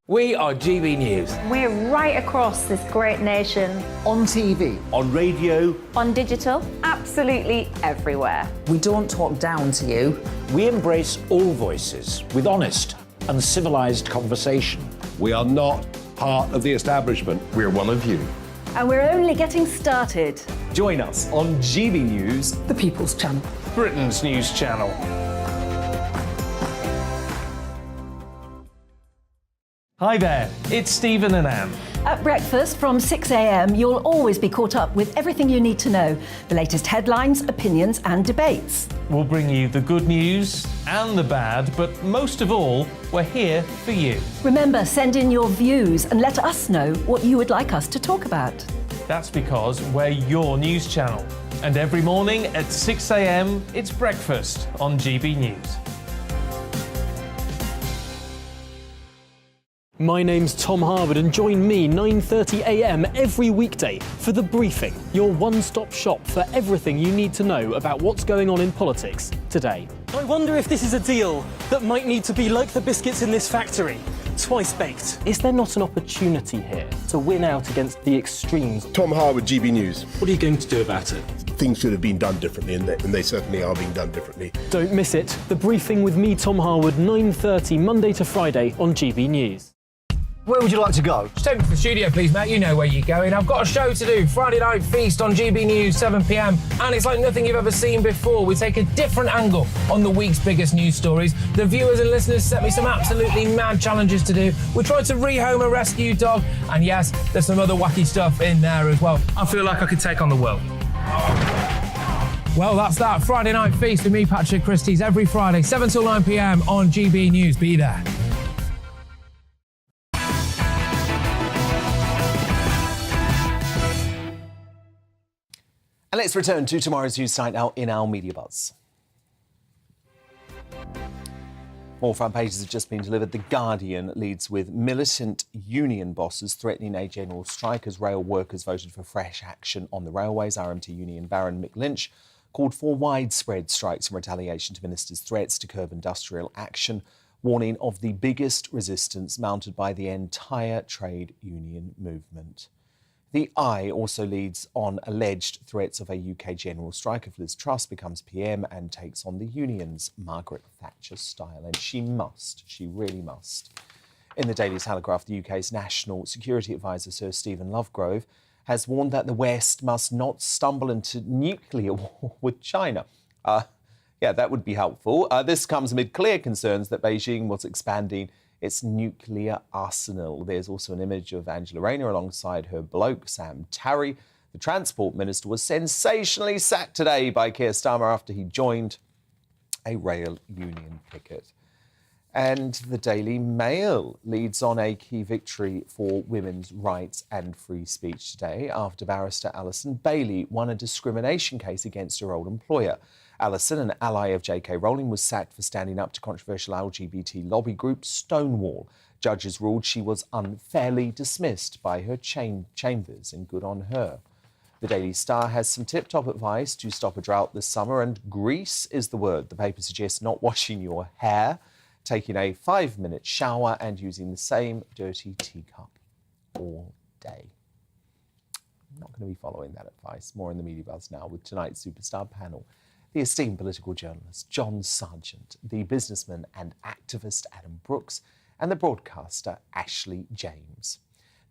We are GB News. We're right across this great nation. On TV. On radio. On digital. Absolutely everywhere. We don't talk down to you. We embrace all voices with honest and civilised conversation. We are not part of the establishment. We're one of you. And we're only getting started. Join us on GB News, the People's Channel. Britain's news channel. Hi there, it's Stephen and Anne. At breakfast from 6 a.m, you'll always be caught up with everything you need to know, the latest headlines, opinions and debates. We'll bring you the good news and the bad, but most of all, we're here for you. Remember, send in your views and let us know what you would like us to talk about. That's because we're your news channel. And every morning at 6 a.m, it's breakfast on GB News. My name's Tom Harwood and join me 9:30 a.m. every weekday for The Briefing, your one-stop shop for everything you need to know about what's going on in politics today. I wonder if this is a deal that might need to be like the biscuits in this factory, twice baked. Is there not an opportunity here to win out against the extremes? Tom Harwood, GB News. What are you going to do about it? Things should have been done differently, and they certainly are being done differently. Don't miss it. The Briefing with me, Tom Harwood, 9:30 Monday to Friday on GB News. Where would you like to go? Just take me to the studio, please, mate. You know where you're going. I've got a show to do. Friday Night Feast on GB News, 7 p.m. And it's like nothing you've ever seen before. We take a different angle on the week's biggest news stories. The viewers and listeners set me some absolutely mad challenges to do. We tried to rehome a rescue dog. And yes, there's some other wacky stuff in there as well. I feel like I could take on the world. Well, that's that. Friday Night Feast with me, Patrick Christie's, every Friday, 7 till 9 p.m. on GB News. Be there. And let's return to tomorrow's news site now in our Media Buzz. More front pages have just been delivered. The Guardian leads with militant union bosses threatening a general strike as rail workers voted for fresh action on the railways. RMT union Baron Mick Lynch called for widespread strikes in retaliation to ministers' threats to curb industrial action, warning of the biggest resistance mounted by the entire trade union movement. The Eye also leads on alleged threats of a UK general strike if Liz Truss becomes PM and takes on the union's Margaret Thatcher style. And she really must. In the Daily Telegraph, the UK's National Security Advisor, Sir Stephen Lovegrove, has warned that the West must not stumble into nuclear war with China. Yeah, that would be helpful. This comes amid clear concerns that Beijing was expanding its nuclear arsenal. There's also an image of Angela Rayner alongside her bloke, Sam Tarry. The Transport Minister was sensationally sacked today by Keir Starmer after he joined a rail union picket. And the Daily Mail leads on a key victory for women's rights and free speech today after barrister Alison Bailey won a discrimination case against her old employer. Alison, an ally of J.K. Rowling, was sacked for standing up to controversial LGBT lobby group Stonewall. Judges ruled she was unfairly dismissed by her chambers, and good on her. The Daily Star has some tip-top advice to stop a drought this summer, and grease is the word. The paper suggests not washing your hair, taking a 5-minute shower and using the same dirty teacup all day. I'm not going to be following that advice. More in the Media Buzz now with tonight's superstar panel. The esteemed political journalist John Sargent, the businessman and activist Adam Brooks, and the broadcaster Ashley James.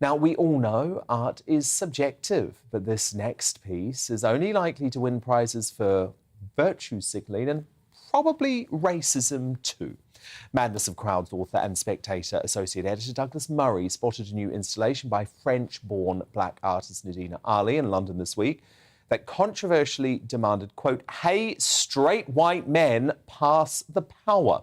Now, we all know art is subjective, but this next piece is only likely to win prizes for virtue signaling and probably racism too. Madness of Crowds author and Spectator associate editor Douglas Murray spotted a new installation by French-born black artist Nadina Ali in London this week that controversially demanded, quote, "Hey, straight white men, pass the power."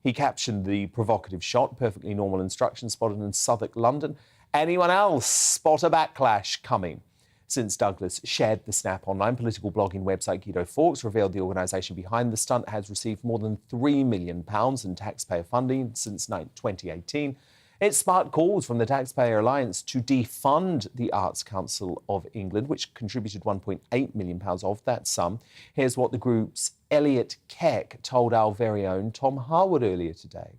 He captioned the provocative shot, perfectly normal instruction spotted in Southwark, London. Anyone else spot a backlash coming? Since Douglas shared the snap online, political blogging website Guido Fawkes revealed the organisation behind the stunt has received more than £3 million in taxpayer funding since 2018. It sparked calls from the Taxpayer Alliance to defund the Arts Council of England, which contributed £1.8 million of that sum. Here's what the group's Elliot Keck told our very own Tom Harwood earlier today.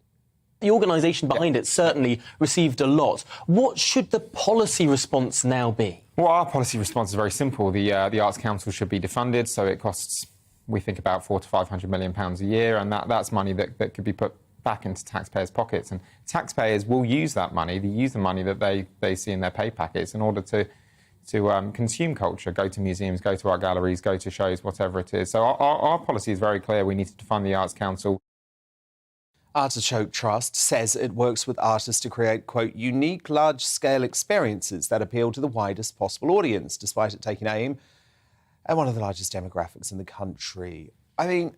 The organisation behind it certainly received a lot. What should the policy response now be? Well, our policy response is very simple. The Arts Council should be defunded, so it costs, we think, about £400 to £500 million a year, and that's money that could be put back into taxpayers' pockets. And taxpayers will use that money. They use the money that they see in their pay packets in order to consume culture, go to museums, go to art galleries, go to shows, whatever it is. So our policy is very clear. We need to defund the Arts Council. Artichoke Trust says it works with artists to create, quote, unique large-scale experiences that appeal to the widest possible audience, despite it taking aim at one of the largest demographics in the country. I mean,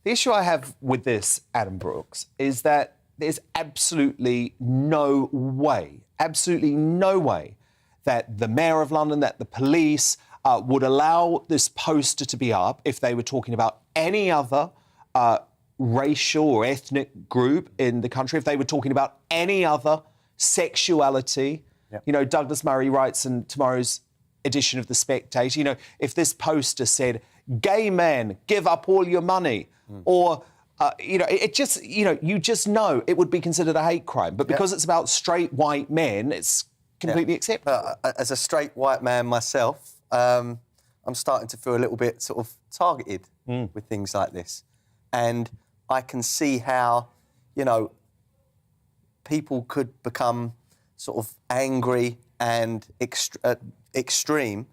the issue I have with this, Adam Brooks, is that there's absolutely no way that the Mayor of London, that the police would allow this poster to be up if they were talking about any other racial or ethnic group in the country, if they were talking about any other sexuality. Yep. You know, Douglas Murray writes in tomorrow's edition of The Spectator, you know, if this poster said, "Gay men, give up all your money," or, you know, it just, you know, you just know it would be considered a hate crime. But because it's about straight white men, it's completely acceptable. As a straight white man myself, I'm starting to feel a little bit sort of targeted with things like this. And I can see how, you know, people could become sort of angry and extreme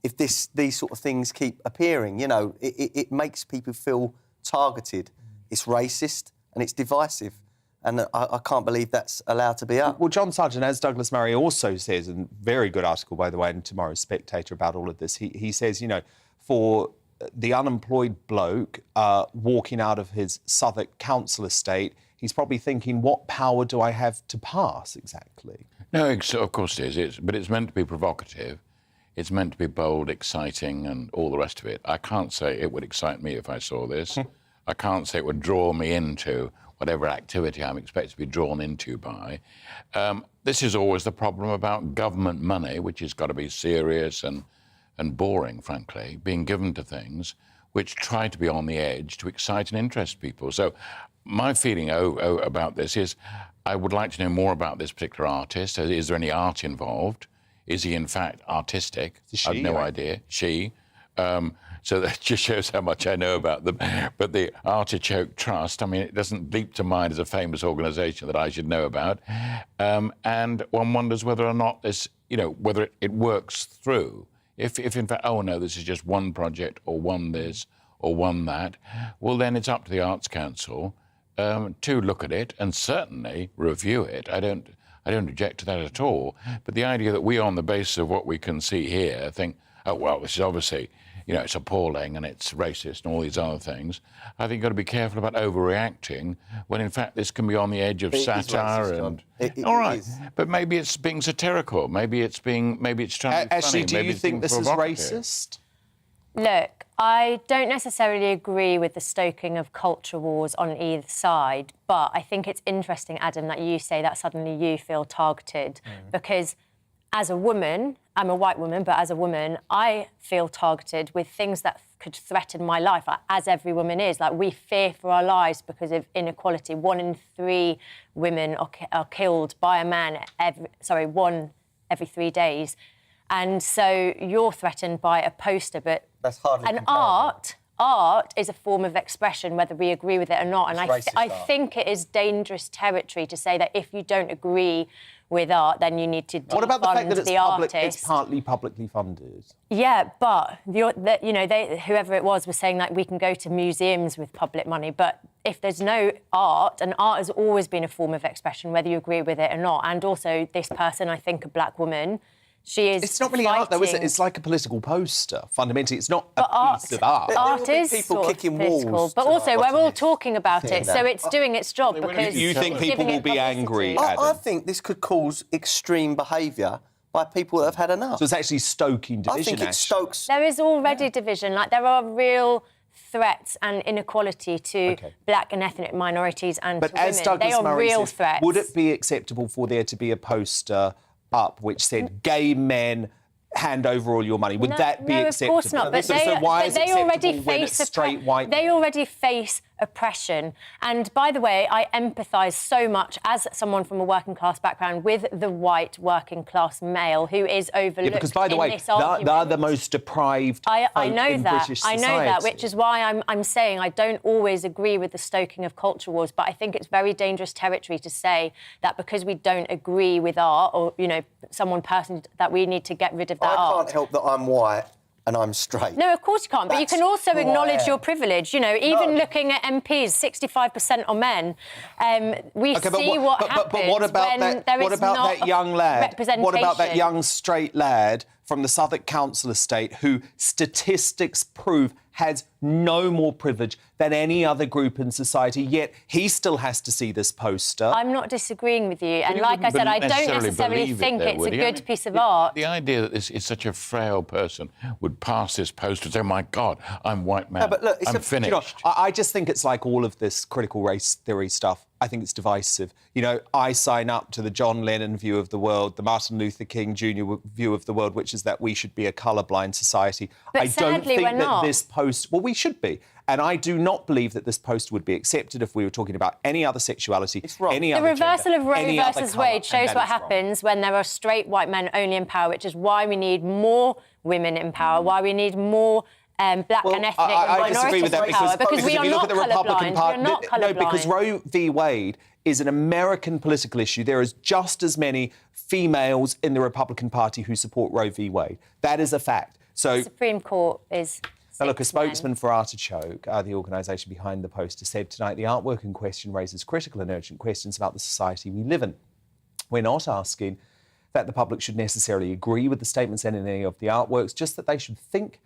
if these sort of things keep appearing. You know, it makes people feel targeted. It's racist and it's divisive. And I can't believe that's allowed to be up. Well, John Sargent, as Douglas Murray also says, and very good article, by the way, in tomorrow's Spectator about all of this, he says, you know, for the unemployed bloke walking out of his Southwark council estate, he's probably thinking, what power do I have to pass exactly? No, of course it is. But it's meant to be provocative. It's meant to be bold, exciting, and all the rest of it. I can't say it would excite me if I saw this. I can't say it would draw me into whatever activity I'm expected to be drawn into by. This is always the problem about government money, which has got to be serious and boring, frankly, being given to things which try to be on the edge to excite and interest people. So my feeling about this is I would like to know more about this particular artist. Is there any art involved? Is he, in fact, artistic? I have no idea. She. So that just shows how much I know about them. But the Artichoke Trust, I mean, it doesn't leap to mind as a famous organisation that I should know about. And one wonders whether or not this, you know, whether it works through. If in fact, oh no, this is just one project or one this or one that, well, then it's up to the Arts Council to look at it and certainly review it. I don't object to that at all. But the idea that we, on the basis of what we can see here, think, oh, well, this is obviously, you know, it's appalling and it's racist and all these other things, I think you've got to be careful about overreacting when, in fact, this can be on the edge of satire. And all right, but maybe it's being satirical. Maybe it's trying to be funny. Ashley, do you think this is racist? Look, I don't necessarily agree with the stoking of culture wars on either side, but I think it's interesting, Adam, that you say that suddenly you feel targeted because as a woman, I'm a white woman, but as a woman, I feel targeted with things that could threaten my life, like, as every woman is. Like, we fear for our lives because of inequality. 1 in 3 women are killed by a man one every 3 days. And so you're threatened by a poster, but that's hardly art is a form of expression, whether we agree with it or not. And I think it is dangerous territory to say that if you don't agree with art, then you need to defund What about the fact that artist. It's partly publicly funded? Yeah, but whoever it was saying that we can go to museums with public money, but if there's no art, and art has always been a form of expression, whether you agree with it or not, and also this person, I think, a black woman, she is. It's not really art, though, is it? It's like a political poster. Fundamentally, it's not a piece of art. Art is people sort kicking of political, walls. but also we're all talking about it, so it's doing its job because you think people will be angry? I think this could cause extreme behaviour by people that have had enough. So it's actually stoking division. I think it stokes. There is already division. Like, there are real threats and inequality to black and ethnic minorities and to women. As Douglas they are Murray real says, threats. would it be acceptable for there to be a poster up which said "Gay men hand over all your money"? Would that be acceptable? No, of course not. But so they, why is they it already acceptable when face it's straight white? They already face oppression. And by the way, I empathise so much as someone from a working class background with the white working class male who is overlooked. Yeah, because by the way, they're the most deprived. I know in that. British I know that, which is why I'm saying I don't always agree with the stoking of culture wars, but I think it's very dangerous territory to say that because we don't agree with art, or someone personally, that we need to get rid of that art. I can't help that I'm white and I'm straight. No, of course you can't. But you can also acknowledge your privilege. Even looking at MPs, 65% are men. We see what happens but what about when there is not that young lad? representation. What about that young straight lad from the Southwark Council estate who statistics prove has no more privilege than any other group in society, yet he still has to see this poster? I'm not disagreeing with you. And like I said, I don't necessarily think it's a good piece of art. The idea that this is such a frail person would pass this poster and say, oh, my God, I'm white man, but look, I'm finished. I just think it's like all of this critical race theory stuff. I think it's divisive. I sign up to the John Lennon view of the world, the Martin Luther King Jr. view of the world, which is that we should be a colourblind society. But I don't think that this post... Well, we should be. And I do not believe that this post would be accepted if we were talking about any other sexuality, any other The reversal gender, of any Roe other versus colour, Wade shows and what that is wrong. happens when there are straight white men only in power, which is why we need more women in power, why we need more black and ethnic I disagree with that minorities in power, because we if are you look not at the Republican colourblind. Party, We are not colourblind. no, because Roe v. Wade is an American political issue. There is just as many females in the Republican Party who support Roe v. Wade. That is a fact. So, the Supreme Court is... Now, look, a spokesman for Artichoke, the organisation behind the poster, said tonight the artwork in question raises critical and urgent questions about the society we live in. We're not asking that the public should necessarily agree with the statements in any of the artworks, just that they should think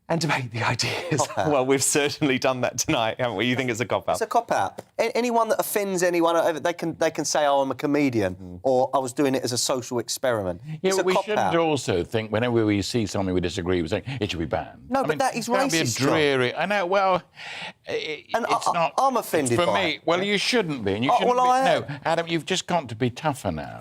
and debate the ideas. Well, we've certainly done that tonight, haven't we? You think it's a cop-out? It's a cop-out. Anyone that offends anyone, they can say, oh, I'm a comedian, or I was doing it as a social experiment. Yeah, it's but a we cop-out. shouldn't also think, whenever we see something we disagree with, saying it should be banned. No, but that is that'd racist, be a dreary... I know, well, it's not... I'm offended for by me, it. well, you shouldn't be, and you shouldn't be... No, Adam, you've just got to be tougher now.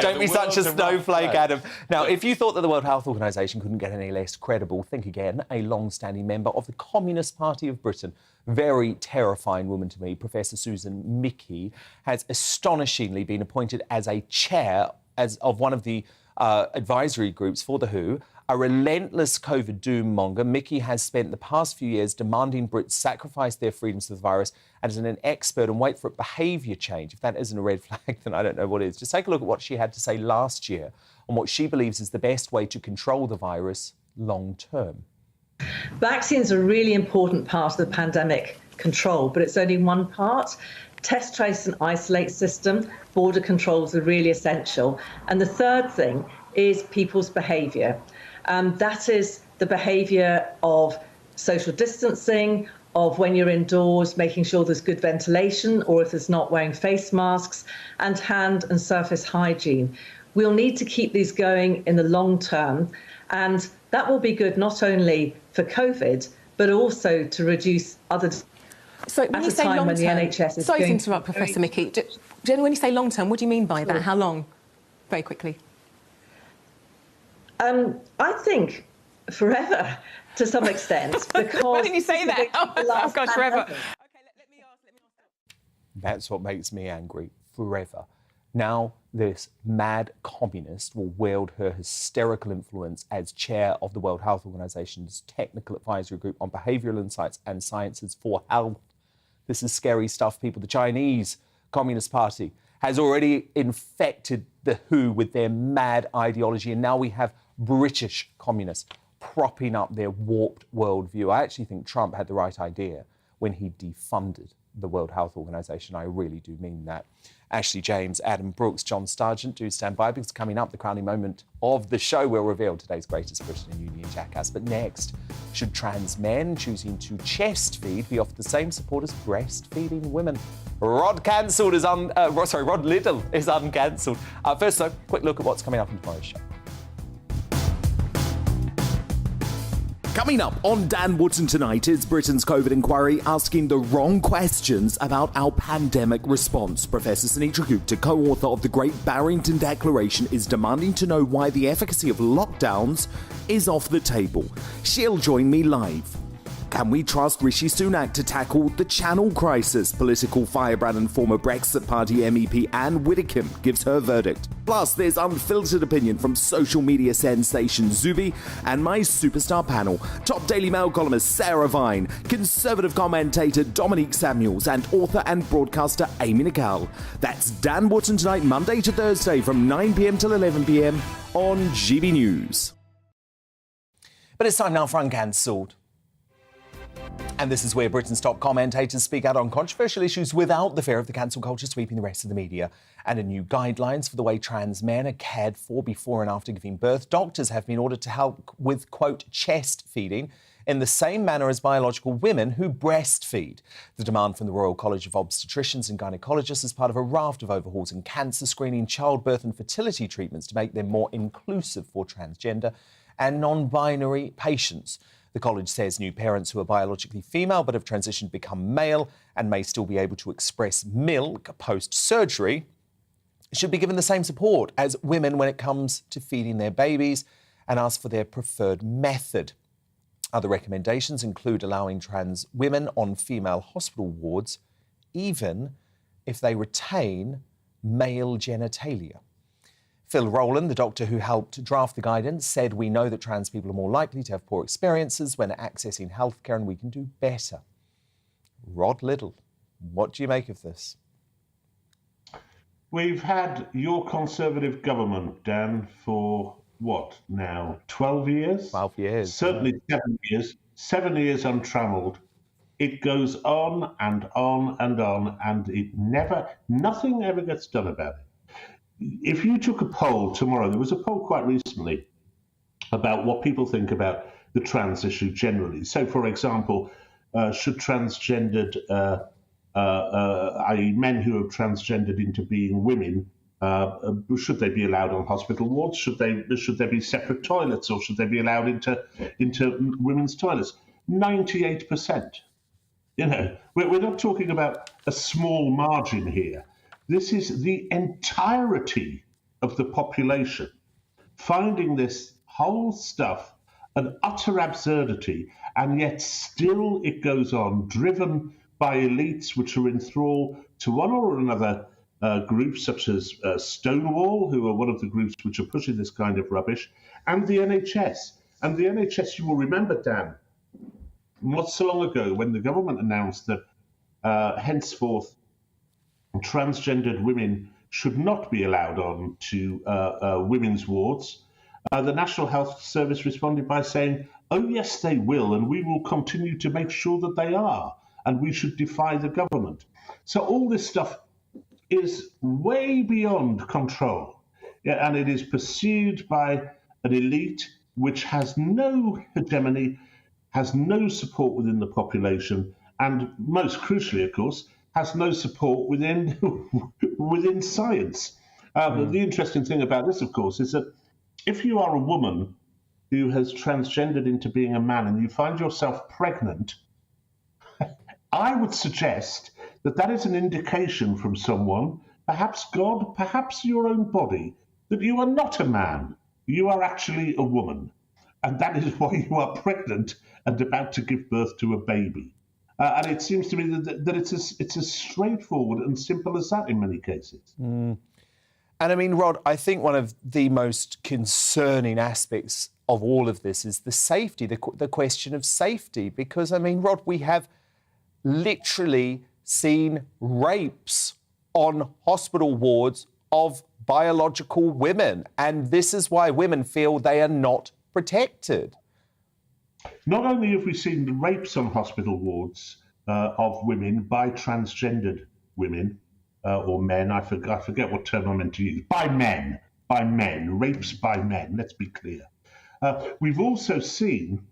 Don't be such a snowflake, Adam. Now, if you thought that the World Health Organization couldn't get any less credible, think again. A long-standing member of the Communist Party of Britain, very terrifying woman to me, Professor Susan Mickey, has astonishingly been appointed as a chair of one of the advisory groups for the WHO. A relentless COVID doom-monger, Mickey has spent the past few years demanding Brits sacrifice their freedoms to the virus and is an expert and wait for it behaviour change. If that isn't a red flag, then I don't know what is. Just take a look at what she had to say last year on what she believes is the best way to control the virus long-term. Vaccines are a really important part of the pandemic control, but it's only one part. Test, trace and isolate system, border controls are really essential. And the third thing is people's behaviour. That is the behaviour of social distancing, of when you're indoors, making sure there's good ventilation, or if there's not, wearing face masks, and hand and surface hygiene. We'll need to keep these going in the long term, and that will be good not only for COVID, but also to reduce other... So when you say long term, sorry to interrupt, Professor Mickey. When you say long term, what do you mean by that? How long? Very quickly. I think forever, to some extent, because... Why didn't you say that? Oh gosh, forever. That's what makes me angry. Forever. Now, this mad communist will wield her hysterical influence as chair of the World Health Organization's Technical Advisory Group on Behavioral Insights and Sciences for Health. This is scary stuff, people. The Chinese Communist Party has already infected the WHO with their mad ideology, and now we have British communists propping up their warped worldview. I actually think Trump had the right idea when he defunded the World Health Organization. I really do mean that. Ashley James, Adam Brooks, John Sargent, do stand by, because coming up, the crowning moment of the show will reveal today's greatest Britain and Union jackass. But next, should trans men choosing to chest feed be offered the same support as breastfeeding women? Rod Liddell is uncancelled. First, though, quick look at what's coming up in tomorrow's show. Coming up on Dan Wootton tonight is Britain's COVID inquiry asking the wrong questions about our pandemic response. Professor Sinitra Gupta, co-author of the Great Barrington Declaration, is demanding to know why the efficacy of lockdowns is off the table. She'll join me live. Can we trust Rishi Sunak to tackle the Channel crisis? Political firebrand and former Brexit Party MEP Anne Widdecombe gives her verdict. Plus, there's unfiltered opinion from social media sensation Zubi and my superstar panel. Top Daily Mail columnist Sarah Vine, conservative commentator Dominique Samuels, and author and broadcaster Amy Nicol. That's Dan Wootton tonight, Monday to Thursday from 9 p.m. till 11 p.m. on GB News. But it's time now for Uncancelled. And this is where Britain's top commentators speak out on controversial issues without the fear of the cancel culture sweeping the rest of the media. And a new guidelines for the way trans men are cared for before and after giving birth. Doctors have been ordered to help with, quote, chest feeding in the same manner as biological women who breastfeed. The demand from the Royal College of Obstetricians and Gynecologists is part of a raft of overhauls in cancer screening, childbirth and fertility treatments to make them more inclusive for transgender and non-binary patients. The college says new parents who are biologically female but have transitioned to become male and may still be able to express milk post-surgery should be given the same support as women when it comes to feeding their babies, and ask for their preferred method. Other recommendations include allowing trans women on female hospital wards even if they retain male genitalia. Phil Rowland, the doctor who helped draft the guidance, said, "We know that trans people are more likely to have poor experiences when accessing healthcare, and we can do better." Rod Liddell, What do you make of this? We've had your Conservative government, Dan, for what now? 12 years? 12 years. Certainly 7 years. 7 years untrammelled. It goes on and on and on, and nothing ever gets done about it. If you took a poll tomorrow, there was a poll quite recently about what people think about the trans issue generally. So, for example, should transgendered, i.e. men who have transgendered into being women, should they be allowed on hospital wards? Should there be separate toilets, or should they be allowed into women's toilets? 98%. You know, we're not talking about a small margin here. This is the entirety of the population finding this whole stuff an utter absurdity, and yet still it goes on, driven by elites which are in thrall to one or another groups such as Stonewall, who are one of the groups which are pushing this kind of rubbish, and the NHS. And the NHS, you will remember, Dan, not so long ago when the government announced that henceforth transgendered women should not be allowed on to women's wards, the National Health Service responded by saying, oh yes, they will, and we will continue to make sure that they are, and we should defy the government. So all this stuff is way beyond control, and it is pursued by an elite which has no hegemony, has no support within the population, and most crucially, of course, has no support within within science. The interesting thing about this, of course, is that if you are a woman who has transgendered into being a man and you find yourself pregnant, I would suggest that that is an indication from someone, perhaps God, perhaps your own body, that you are not a man. You are actually a woman. And that is why you are pregnant and about to give birth to a baby. And it seems to me that it's as straightforward and simple as that in many cases. And I mean, Rod, I think one of the most concerning aspects of all of this is the safety, the question of safety. Because, I mean, Rod, we have literally seen rapes on hospital wards of biological women. And this is why women feel they are not protected. Not only have we seen the rapes on hospital wards of women by transgendered women, or men, I forget what term I meant to use, by men, rapes by men, let's be clear. We've also seen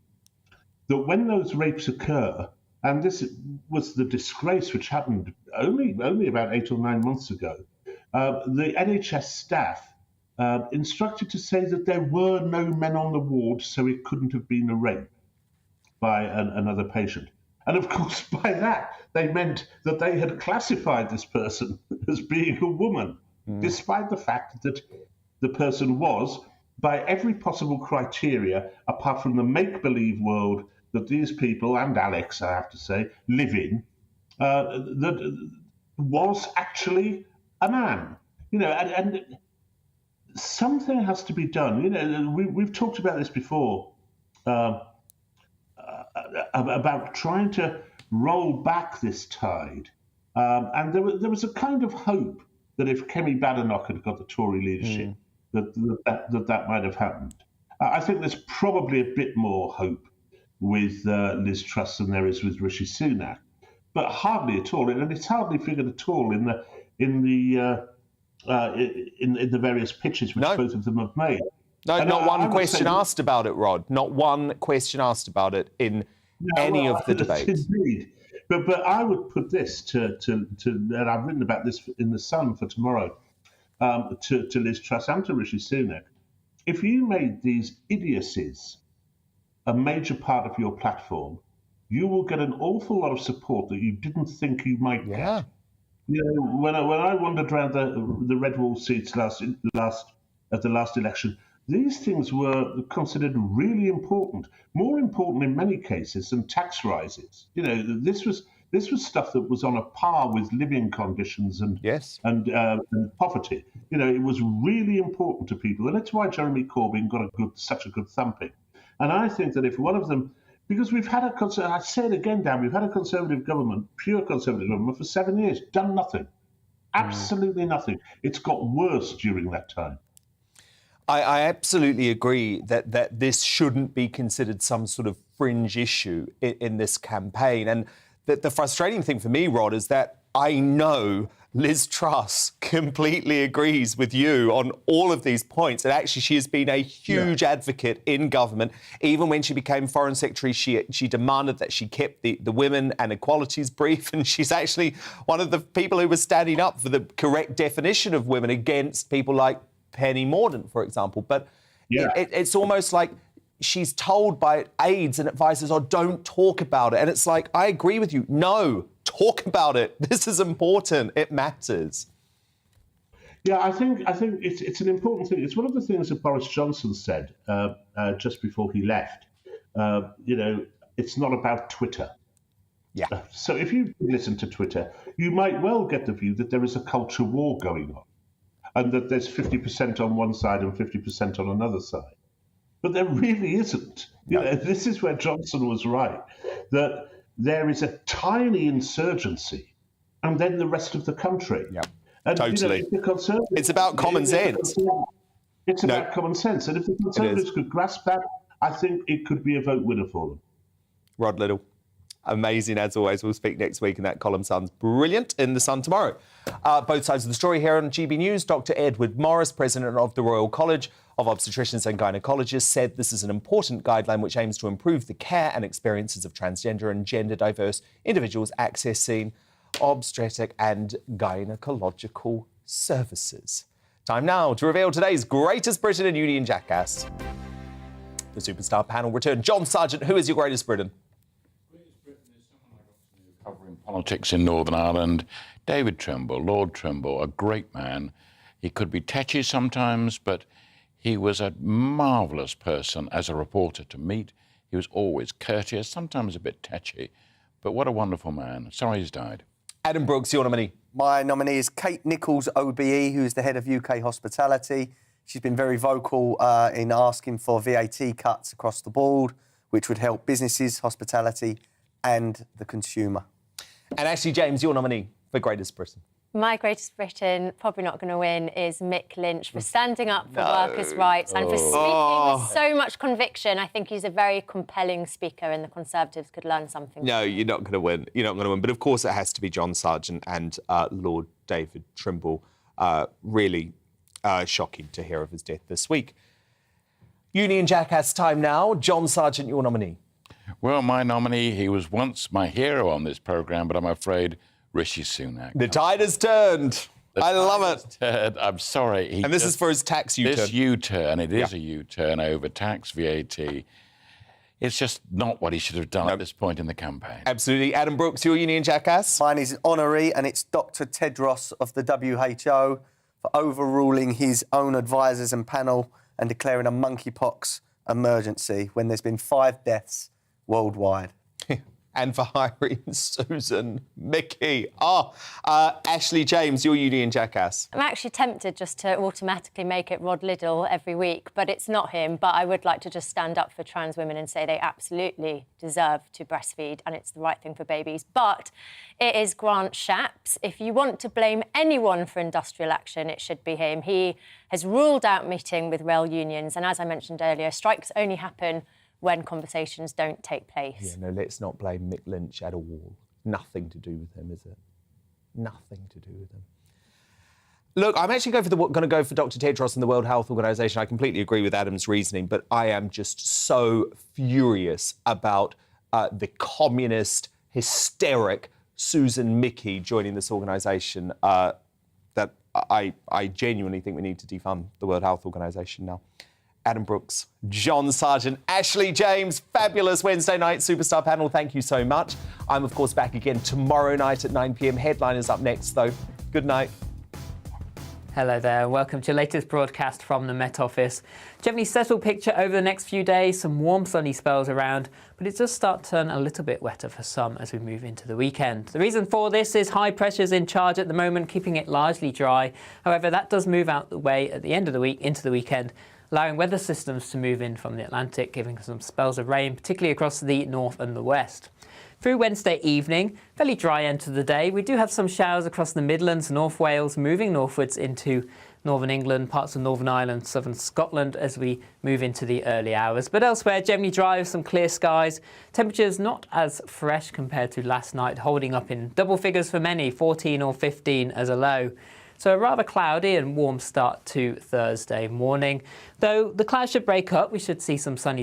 that when those rapes occur, and this was the disgrace which happened only about 8 or 9 months ago, the NHS staff instructed to say that there were no men on the ward, so it couldn't have been a rape by another patient. And of course, by that, they meant that they had classified this person as being a woman, despite the fact that the person was, by every possible criteria, apart from the make-believe world that these people, and Alex, I have to say, live in, that was actually a man. You know, and something has to be done. You know, we've talked about this before, about trying to roll back this tide. And there was a kind of hope that if Kemi Badenoch had got the Tory leadership, that might have happened. I think there's probably a bit more hope with Liz Truss than there is with Rishi Sunak, but hardly at all. And it's hardly figured at all in the various pitches which both of them have made. No, and not one question asked about it, Rod. Not one question asked about it in any of the debates. Indeed. But I would put this to and I've written about this in The Sun for tomorrow, to Liz Truss and to Rishi Sunak. If you made these idiocies a major part of your platform, you will get an awful lot of support that you didn't think you might get. You know, when I wandered around the Red Wall seats at the last election, these things were considered really important, more important in many cases than tax rises. You know, this was stuff that was on a par with living conditions and poverty. You know, it was really important to people, and that's why Jeremy Corbyn got such a good thumping. And I think that if one of them Because we've had I say it again, Dan, we've had a Conservative government, pure Conservative government, for 7 years, done nothing. Absolutely nothing. It's got worse during that time. I absolutely agree that this shouldn't be considered some sort of fringe issue in this campaign. And the frustrating thing for me, Rod, is that I know Liz Truss completely agrees with you on all of these points. And actually, she has been a huge advocate in government. Even when she became Foreign Secretary, she demanded that she kept the women and equalities brief. And she's actually one of the people who was standing up for the correct definition of women against people like Penny Mordaunt, for example. But it's almost like she's told by aides and advisors, oh, don't talk about it. And it's like, I agree with you. No, talk about it. This is important. It matters. Yeah, I think it's an important thing. It's one of the things that Boris Johnson said just before he left. It's not about Twitter. Yeah. So if you listen to Twitter, you might well get the view that there is a culture war going on, and that there's 50% on one side and 50% on another side. But there really isn't. This is where Johnson was right, that there is a tiny insurgency and then the rest of the country. Yeah, and, totally. It's about common sense. It's about common sense. And if the Conservatives could grasp that, I think it could be a vote winner for them. Rod Liddle, amazing as always. We'll speak next week, and that column sounds brilliant in The Sun tomorrow. Both sides of the story here on GB News. Dr. Edward Morris, president of the Royal College of Obstetricians and Gynaecologists, said this is an important guideline which aims to improve the care and experiences of transgender and gender diverse individuals accessing obstetric and gynaecological services. Time now to reveal today's greatest Briton and Union jackass. The superstar panel return. John Sargent, who is your greatest Briton? Covering politics in Northern Ireland. David Trimble, Lord Trimble, a great man. He could be tetchy sometimes, but he was a marvellous person as a reporter to meet. He was always courteous, sometimes a bit tetchy, but what a wonderful man. Sorry he's died. Adam Brooks, your nominee. My nominee is Kate Nichols, OBE, who's the head of UK Hospitality. She's been very vocal in asking for VAT cuts across the board, which would help businesses, hospitality and the consumer. And Ashley James, your nominee for Greatest Britain. My greatest Britain, probably not going to win, is Mick Lynch for standing up for workers' rights and for speaking with so much conviction. I think he's a very compelling speaker and the Conservatives could learn something. No, you're not going to win. You're not going to win. But of course it has to be John Sargent and Lord David Trimble. Really shocking to hear of his death this week. Union jackass time now. John Sargent, your nominee. Well, my nominee, he was once my hero on this programme, but I'm afraid Rishi Sunak. The tide has turned. I love it. I'm sorry. And this is for his tax U-turn. This U-turn, it is a U-turn over tax, VAT. It's just not what he should have done at this point in the campaign. Absolutely. Adam Brooks, your Union jackass. Mine is honorary, and it's Dr. Tedros of the WHO for overruling his own advisors and panel and declaring a monkeypox emergency when there's been 5 deaths worldwide. And for hiring Susan Mickey. Ashley James, your Union jackass. I'm actually tempted just to automatically make it Rod Liddle every week, but it's not him. But I would like to just stand up for trans women and say they absolutely deserve to breastfeed and it's the right thing for babies. But it is Grant Shapps. If you want to blame anyone for industrial action, it should be him. He has ruled out meeting with rail unions. And as I mentioned earlier, strikes only happen when conversations don't take place. Yeah, no, let's not blame Mick Lynch at all. Nothing to do with him, is it? Nothing to do with him. Look, I'm actually going to go for Dr. Tedros and the World Health Organization. I completely agree with Adam's reasoning, but I am just so furious about the communist, hysteric Susan Mickey joining this organization that I genuinely think we need to defund the World Health Organization now. Adam Brooks, John Sargent, Ashley James, fabulous Wednesday night superstar panel. Thank you so much. I'm, of course, back again tomorrow night at 9 p.m. Headline is up next, though. Good night. Hello there. Welcome to your latest broadcast from the Met Office. Generally settled picture over the next few days. Some warm sunny spells around, but it does start to turn a little bit wetter for some as we move into the weekend. The reason for this is high pressure's in charge at the moment, keeping it largely dry. However, that does move out the way at the end of the week into the weekend. allowing weather systems to move in from the Atlantic, giving some spells of rain, particularly across the north and the west. Through Wednesday evening, fairly dry end to the day. We do have some showers across the Midlands, North Wales, moving northwards into northern England, parts of Northern Ireland, southern Scotland as we move into the early hours. But elsewhere, generally dry with some clear skies. Temperatures not as fresh compared to last night, holding up in double figures for many, 14 or 15 as a low. So a rather cloudy and warm start to Thursday morning. Though the clouds should break up, we should see some sunny